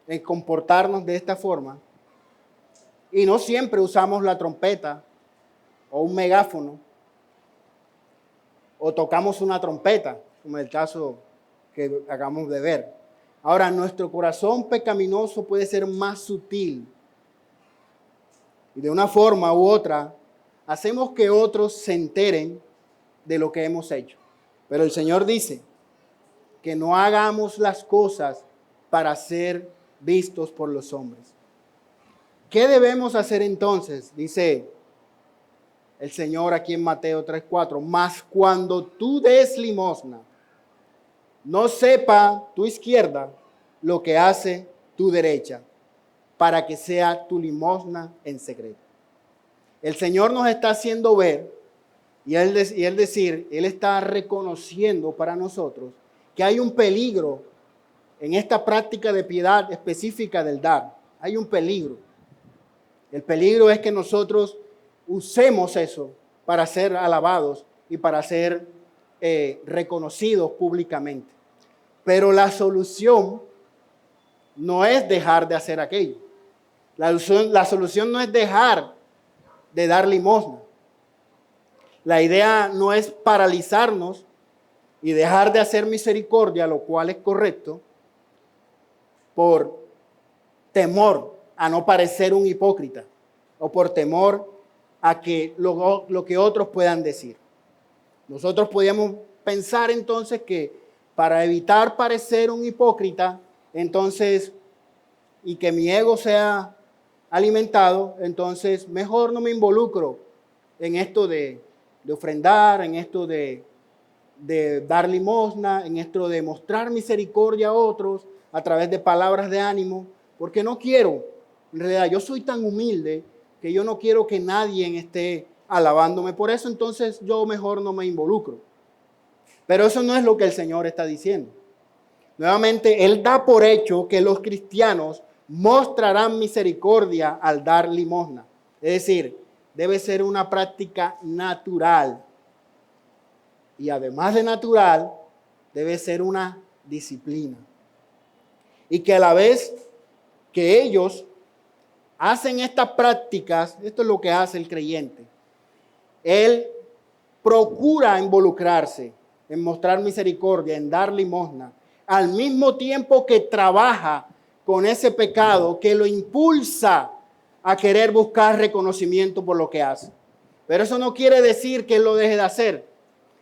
en comportarnos de esta forma, y no siempre usamos la trompeta o un megáfono o tocamos una trompeta, como el caso que acabamos de ver. Ahora, nuestro corazón pecaminoso puede ser más sutil y de una forma u otra hacemos que otros se enteren de lo que hemos hecho. Pero el Señor dice que no hagamos las cosas para ser vistos por los hombres. ¿Qué debemos hacer entonces? Dice el Señor aquí en Mateo 3:4. Mas cuando tú des limosna, no sepa tu izquierda lo que hace tu derecha, para que sea tu limosna en secreto. El Señor nos está haciendo ver, y Él está reconociendo para nosotros que hay un peligro en esta práctica de piedad específica del dar. Hay un peligro. El peligro es que nosotros usemos eso para ser alabados y para ser reconocidos públicamente. Pero la solución no es dejar de hacer aquello. La solución no es dejar de dar limosna. La idea no es paralizarnos y dejar de hacer misericordia, lo cual es correcto, por temor a no parecer un hipócrita o por temor a que lo que otros puedan decir. Nosotros podíamos pensar entonces que para evitar parecer un hipócrita, entonces, y que mi ego sea alimentado, entonces mejor no me involucro en esto de ofrendar, en esto de dar limosna, en esto de mostrar misericordia a otros a través de palabras de ánimo, porque no quiero, en realidad yo soy tan humilde que yo no quiero que nadie esté alabándome, por eso entonces yo mejor no me involucro. Pero eso no es lo que el Señor está diciendo. Nuevamente, Él da por hecho que los cristianos mostrarán misericordia al dar limosna. Es decir, debe ser una práctica natural. Y además de natural, debe ser una disciplina. Y que a la vez que ellos hacen estas prácticas, esto es lo que hace el creyente. Él procura involucrarse en mostrar misericordia, en dar limosna, al mismo tiempo que trabaja con ese pecado que lo impulsa a querer buscar reconocimiento por lo que hace. Pero eso no quiere decir que él lo deje de hacer.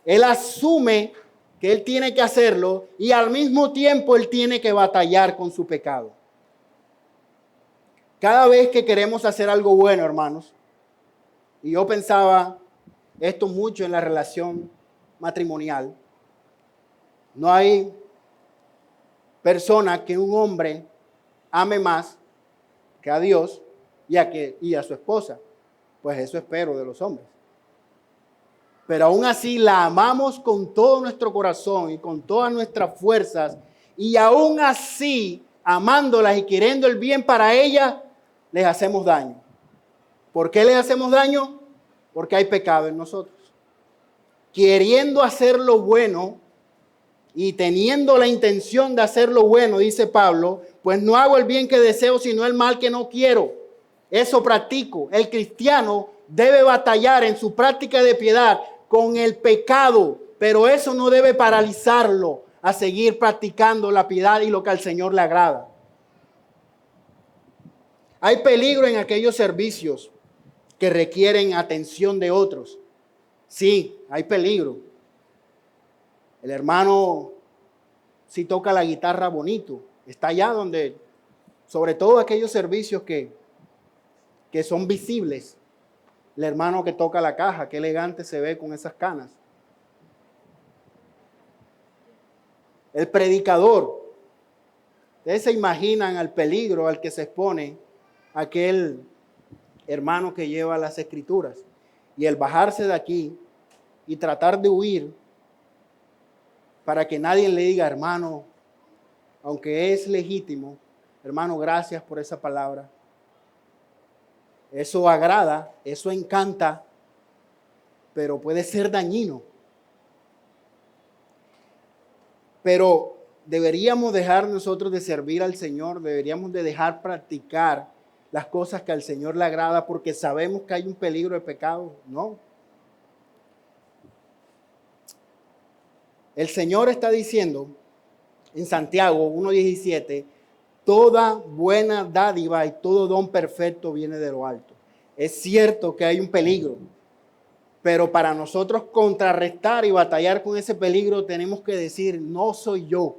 Él asume que él tiene que hacerlo y al mismo tiempo él tiene que batallar con su pecado. Cada vez que queremos hacer algo bueno, hermanos, y yo pensaba esto mucho en la relación matrimonial, no hay persona que un hombre ame más que a Dios y a su esposa. Pues eso espero de los hombres. Pero aún así la amamos con todo nuestro corazón y con todas nuestras fuerzas. Y aún así, amándolas y queriendo el bien para ellas, les hacemos daño. ¿Por qué les hacemos daño? Porque hay pecado en nosotros. Queriendo hacer lo bueno y teniendo la intención de hacer lo bueno, dice Pablo, pues no hago el bien que deseo, sino el mal que no quiero. Eso practico. El cristiano debe batallar en su práctica de piedad con el pecado, pero eso no debe paralizarlo a seguir practicando la piedad y lo que al Señor le agrada. Hay peligro en aquellos servicios que requieren atención de otros. Sí, hay peligro. El hermano, si toca la guitarra bonito, está allá donde, sobre todo aquellos servicios que son visibles. El hermano que toca la caja, qué elegante se ve con esas canas. El predicador. Ustedes se imaginan al peligro al que se expone aquel hermano que lleva las escrituras. Y el bajarse de aquí y tratar de huir para que nadie le diga, hermano, aunque es legítimo, hermano, gracias por esa palabra. Eso agrada, eso encanta, pero puede ser dañino. Pero deberíamos dejar nosotros de servir al Señor, deberíamos de dejar practicar las cosas que al Señor le agrada porque sabemos que hay un peligro de pecado. No. El Señor está diciendo en Santiago 1:17, toda buena dádiva y todo don perfecto viene de lo alto. Es cierto que hay un peligro, pero para nosotros contrarrestar y batallar con ese peligro tenemos que decir, no soy yo,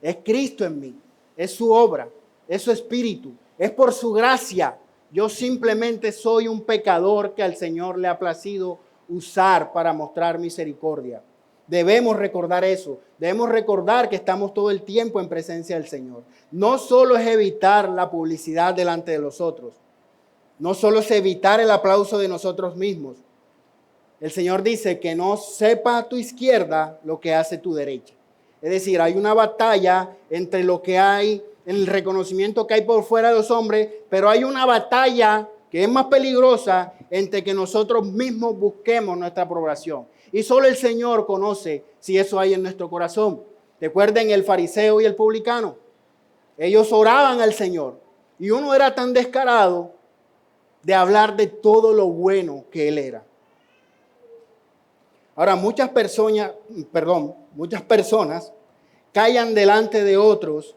es Cristo en mí, es su obra, es su espíritu, es por su gracia. Yo simplemente soy un pecador que al Señor le ha placido usar para mostrar misericordia. Debemos recordar eso. Debemos recordar que estamos todo el tiempo en presencia del Señor. No solo es evitar la publicidad delante de los otros. No solo es evitar el aplauso de nosotros mismos. El Señor dice que no sepa tu izquierda lo que hace tu derecha. Es decir, hay una batalla entre lo que hay, el reconocimiento que hay por fuera de los hombres, pero hay una batalla que es más peligrosa entre que nosotros mismos busquemos nuestra aprobación. Y solo el Señor conoce si eso hay en nuestro corazón. Recuerden el fariseo y el publicano. Ellos oraban al Señor. Y uno era tan descarado de hablar de todo lo bueno que él era. Ahora, muchas personas callan delante de otros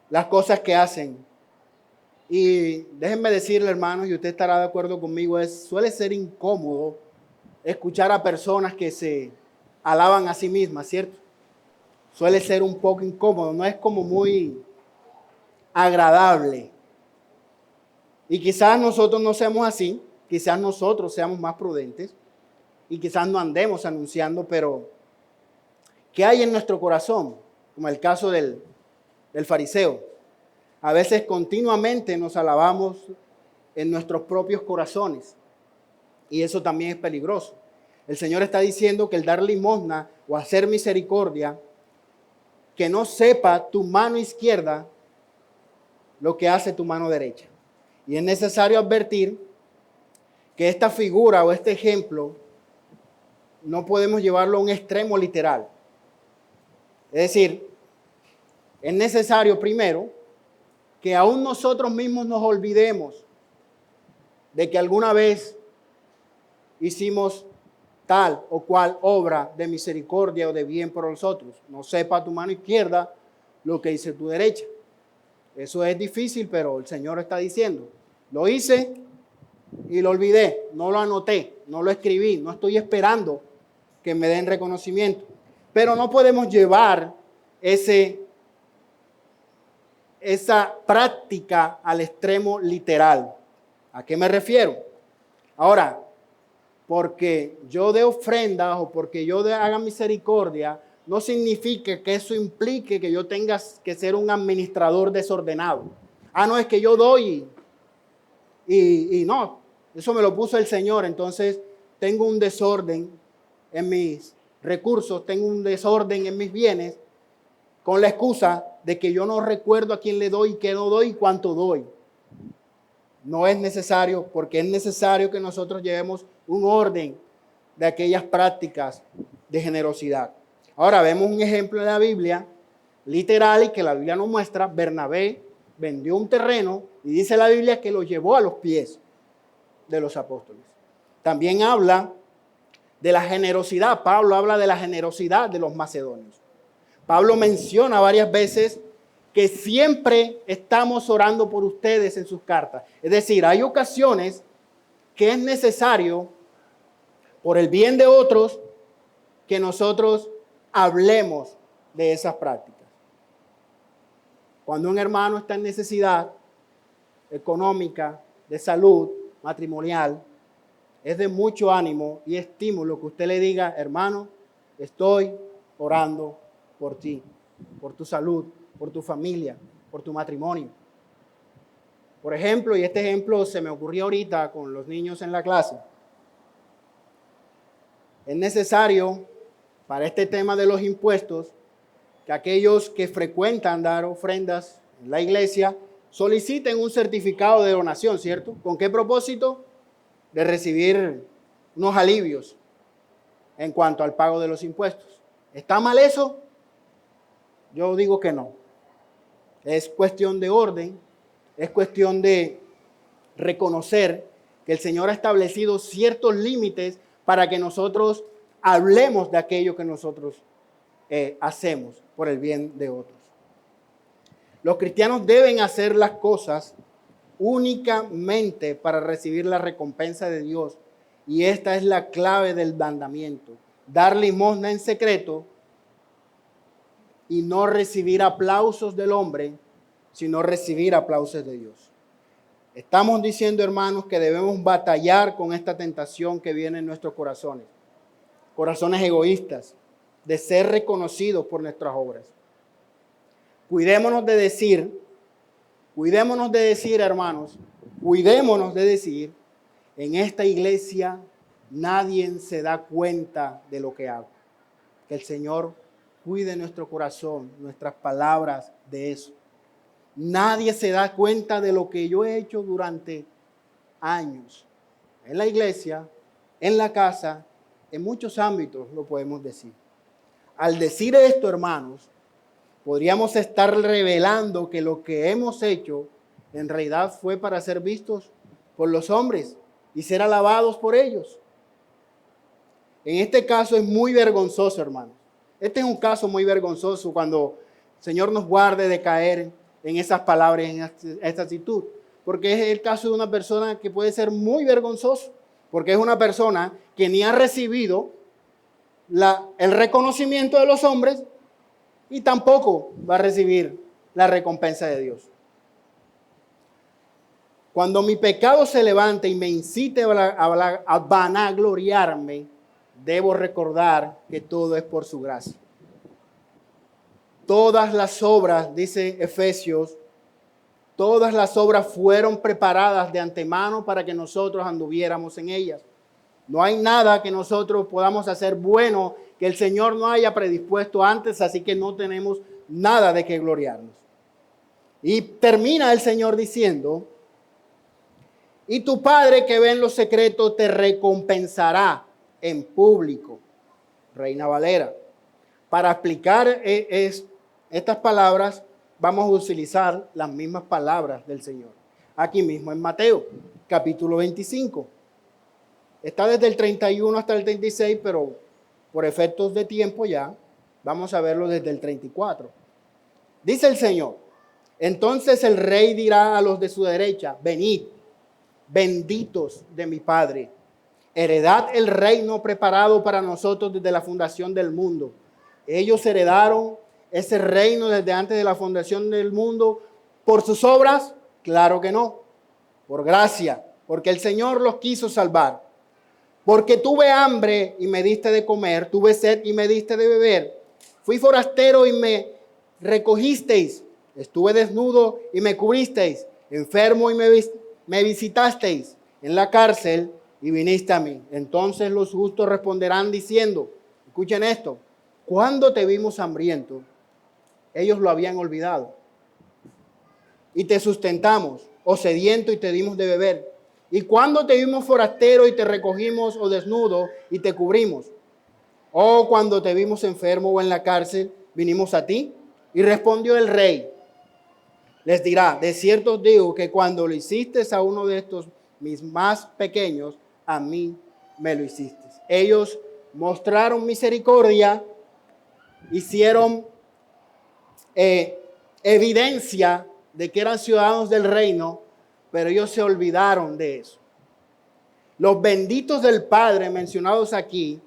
las cosas que hacen. Y déjenme decirle, hermanos, y usted estará de acuerdo conmigo, suele ser incómodo escuchar a personas que se alaban a sí mismas, ¿cierto? Suele ser un poco incómodo, no es como muy agradable. Y quizás nosotros no seamos así, quizás nosotros seamos más prudentes y quizás no andemos anunciando, pero ¿qué hay en nuestro corazón? Como el caso del fariseo. A veces continuamente nos alabamos en nuestros propios corazones y eso también es peligroso. El Señor está diciendo que el dar limosna o hacer misericordia, que no sepa tu mano izquierda lo que hace tu mano derecha. Y es necesario advertir que esta figura o este ejemplo no podemos llevarlo a un extremo literal. Es decir, es necesario primero que aún nosotros mismos nos olvidemos de que alguna vez hicimos tal o cual obra de misericordia o de bien por nosotros. No sepa tu mano izquierda lo que dice tu derecha. Eso es difícil, pero el Señor está diciendo, lo hice y lo olvidé, no lo anoté, no lo escribí, no estoy esperando que me den reconocimiento. Pero no podemos llevar esa práctica al extremo literal. ¿A qué me refiero? Ahora, porque yo dé ofrendas o porque yo haga misericordia, no significa que eso implique que yo tenga que ser un administrador desordenado. No, es que yo doy y no, eso me lo puso el Señor, entonces tengo un desorden en mis recursos, tengo un desorden en mis bienes, con la excusa de que yo no recuerdo a quién le doy, qué no doy y cuánto doy. No es necesario, porque es necesario que nosotros llevemos un orden de aquellas prácticas de generosidad. Ahora vemos un ejemplo en la Biblia, literal, y que la Biblia nos muestra. Bernabé vendió un terreno y dice la Biblia que lo llevó a los pies de los apóstoles. También habla de la generosidad. Pablo habla de la generosidad de los macedonios. Pablo menciona varias veces que siempre estamos orando por ustedes en sus cartas. Es decir, hay ocasiones que es necesario, por el bien de otros, que nosotros hablemos de esas prácticas. Cuando un hermano está en necesidad económica, de salud, matrimonial, es de mucho ánimo y estímulo que usted le diga, hermano, estoy orando por ti, por tu salud, por tu familia, por tu matrimonio. Por ejemplo, y este ejemplo se me ocurrió ahorita con los niños en la clase, es necesario para este tema de los impuestos que aquellos que frecuentan dar ofrendas en la iglesia soliciten un certificado de donación, ¿cierto? ¿Con qué propósito? De recibir unos alivios en cuanto al pago de los impuestos. ¿Está mal eso? Yo digo que no. Es cuestión de orden, es cuestión de reconocer que el Señor ha establecido ciertos límites para que nosotros hablemos de aquello que nosotros hacemos por el bien de otros. Los cristianos deben hacer las cosas únicamente para recibir la recompensa de Dios, y esta es la clave del mandamiento: dar limosna en secreto y no recibir aplausos del hombre, sino recibir aplausos de Dios. Estamos diciendo, hermanos, que debemos batallar con esta tentación que viene en nuestros corazones egoístas, de ser reconocidos por nuestras obras. Cuidémonos de decir, hermanos, cuidémonos de decir, en esta iglesia nadie se da cuenta de lo que hago. Que el Señor cuide nuestro corazón, nuestras palabras de eso. Nadie se da cuenta de lo que yo he hecho durante años. En la iglesia, en la casa, en muchos ámbitos lo podemos decir. Al decir esto, hermanos, podríamos estar revelando que lo que hemos hecho en realidad fue para ser vistos por los hombres y ser alabados por ellos. En este caso es muy vergonzoso, hermanos. Este es un caso muy vergonzoso cuando el Señor nos guarde de caer en esas palabras, en esta actitud. Porque es el caso de una persona que puede ser muy vergonzoso. Porque es una persona que ni ha recibido el reconocimiento de los hombres y tampoco va a recibir la recompensa de Dios. Cuando mi pecado se levante y me incite a vanagloriarme, debo recordar que todo es por su gracia. Todas las obras, dice Efesios, todas las obras fueron preparadas de antemano para que nosotros anduviéramos en ellas. No hay nada que nosotros podamos hacer bueno que el Señor no haya predispuesto antes, así que no tenemos nada de qué gloriarnos. Y termina el Señor diciendo, y tu Padre que ve en los secretos te recompensará en público. Reina Valera. Para explicar estas palabras, vamos a utilizar las mismas palabras del Señor. Aquí mismo en Mateo, capítulo 25. Está desde el 31 hasta el 36, pero por efectos de tiempo ya, vamos a verlo desde el 34. Dice el Señor, entonces el rey dirá a los de su derecha, venid, benditos de mi Padre, heredad el reino preparado para nosotros desde la fundación del mundo. Ellos heredaron ese reino desde antes de la fundación del mundo. ¿Por sus obras? Claro que no. Por gracia, porque el Señor los quiso salvar. Porque tuve hambre y me diste de comer, tuve sed y me diste de beber. Fui forastero y me recogisteis. Estuve desnudo y me cubristeis. Enfermo y me visitasteis. En la cárcel y viniste a mí. Entonces los justos responderán diciendo, escuchen esto, cuando te vimos hambriento, ellos lo habían olvidado. Y te sustentamos, o sediento y te dimos de beber. Y cuando te vimos forastero y te recogimos, o desnudo y te cubrimos. O cuando te vimos enfermo o en la cárcel, vinimos a ti. Y respondió el rey, les dirá, de cierto os digo que cuando lo hiciste a uno de estos mis más pequeños, a mí me lo hiciste. Ellos mostraron misericordia, hicieron evidencia de que eran ciudadanos del reino, pero ellos se olvidaron de eso. Los benditos del Padre mencionados aquí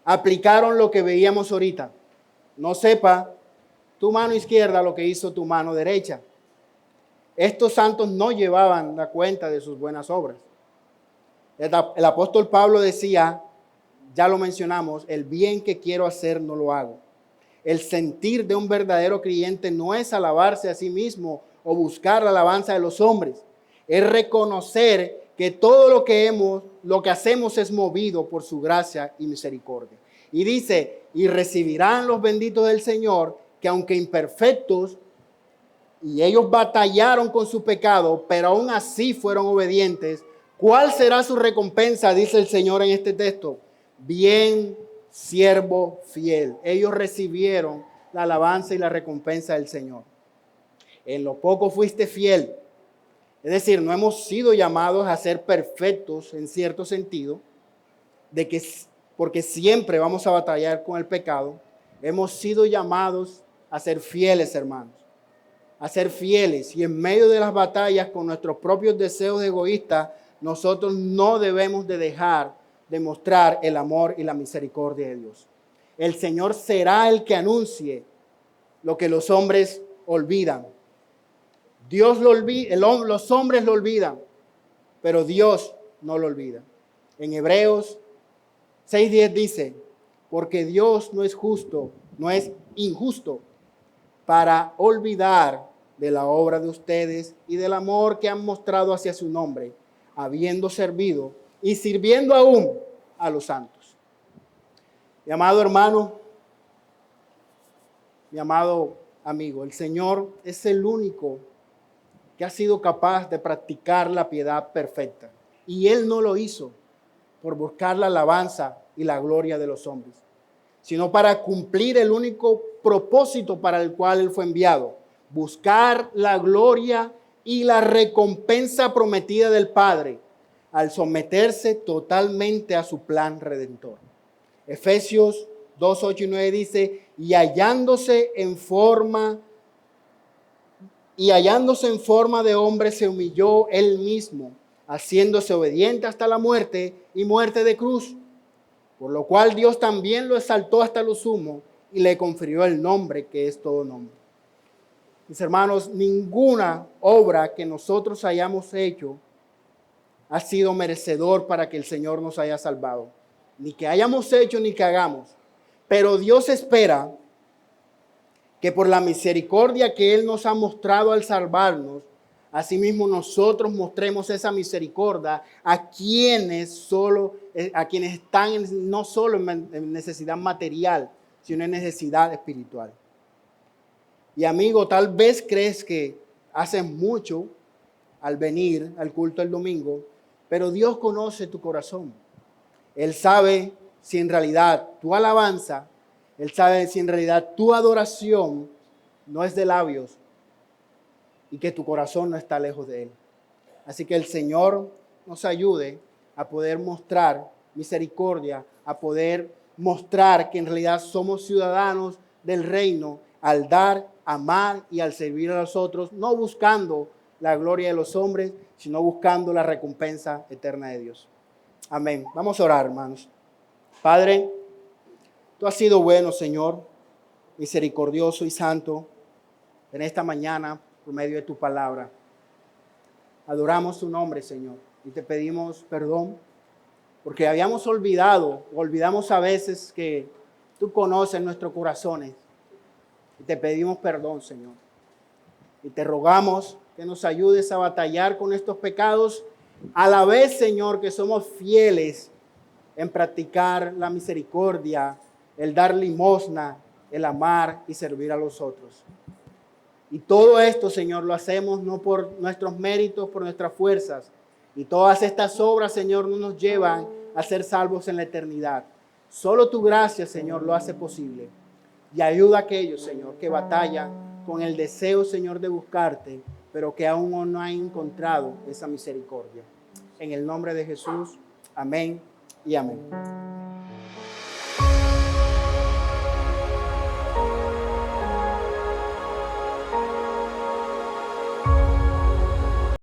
aplicaron lo que veíamos ahorita. No sepa tu mano izquierda lo que hizo tu mano derecha. Estos santos no llevaban la cuenta de sus buenas obras. El apóstol Pablo decía, ya lo mencionamos, el bien que quiero hacer no lo hago. El sentir de un verdadero creyente no es alabarse a sí mismo o buscar la alabanza de los hombres. Es reconocer que todo lo que hacemos es movido por su gracia y misericordia. Y dice, y recibirán los benditos del Señor, que aunque imperfectos, y ellos batallaron con su pecado, pero aún así fueron obedientes. ¿Cuál será su recompensa? Dice el Señor en este texto. Bien, siervo fiel. Ellos recibieron la alabanza y la recompensa del Señor. En lo poco fuiste fiel. Es decir, no hemos sido llamados a ser perfectos en cierto sentido, porque siempre vamos a batallar con el pecado. Hemos sido llamados a ser fieles, hermanos. A ser fieles, y en medio de las batallas con nuestros propios deseos egoístas, nosotros no debemos de dejar de mostrar el amor y la misericordia de Dios. El Señor será el que anuncie lo que los hombres olvidan. Dios lo olvida, los hombres lo olvidan, pero Dios no lo olvida. En Hebreos 6:10 dice, porque Dios no es justo, no es injusto para olvidar de la obra de ustedes y del amor que han mostrado hacia su nombre, habiendo servido y sirviendo aún a los santos. Mi amado hermano, mi amado amigo, el Señor es el único que ha sido capaz de practicar la piedad perfecta. Y Él no lo hizo por buscar la alabanza y la gloria de los hombres, sino para cumplir el único propósito para el cual Él fue enviado, buscar la gloria y la recompensa prometida del Padre, al someterse totalmente a su plan redentor. Efesios 2, 8 y 9 dice, y hallándose en forma de hombre se humilló él mismo, haciéndose obediente hasta la muerte y muerte de cruz. Por lo cual Dios también lo exaltó hasta lo sumo y le confirió el nombre que es todo nombre. Mis hermanos, ninguna obra que nosotros hayamos hecho ha sido merecedor para que el Señor nos haya salvado. Ni que hayamos hecho ni que hagamos. Pero Dios espera que por la misericordia que Él nos ha mostrado al salvarnos, asimismo nosotros mostremos esa misericordia a quienes están no solo en necesidad material, sino en necesidad espiritual. Y amigo, tal vez crees que haces mucho al venir al culto el domingo, pero Dios conoce tu corazón. Él sabe si en realidad tu alabanza, Él sabe si en realidad tu adoración no es de labios y que tu corazón no está lejos de Él. Así que el Señor nos ayude a poder mostrar misericordia, a poder mostrar que en realidad somos ciudadanos del reino al dar, amar y al servir a los otros, no buscando la gloria de los hombres, sino buscando la recompensa eterna de Dios. Amén. Vamos a orar, hermanos. Padre, tú has sido bueno, Señor, misericordioso y santo en esta mañana por medio de tu palabra. Adoramos tu nombre, Señor, y te pedimos perdón porque olvidamos a veces que tú conoces nuestros corazones y te pedimos perdón, Señor. Y te rogamos que nos ayudes a batallar con estos pecados, a la vez, Señor, que somos fieles en practicar la misericordia, el dar limosna, el amar y servir a los otros. Y todo esto, Señor, lo hacemos no por nuestros méritos, por nuestras fuerzas. Y todas estas obras, Señor, no nos llevan a ser salvos en la eternidad. Solo tu gracia, Señor, lo hace posible. Y ayuda a aquellos, Señor, que batallan con el deseo, Señor, de buscarte, pero que aún no han encontrado esa misericordia. En el nombre de Jesús, amén y amén.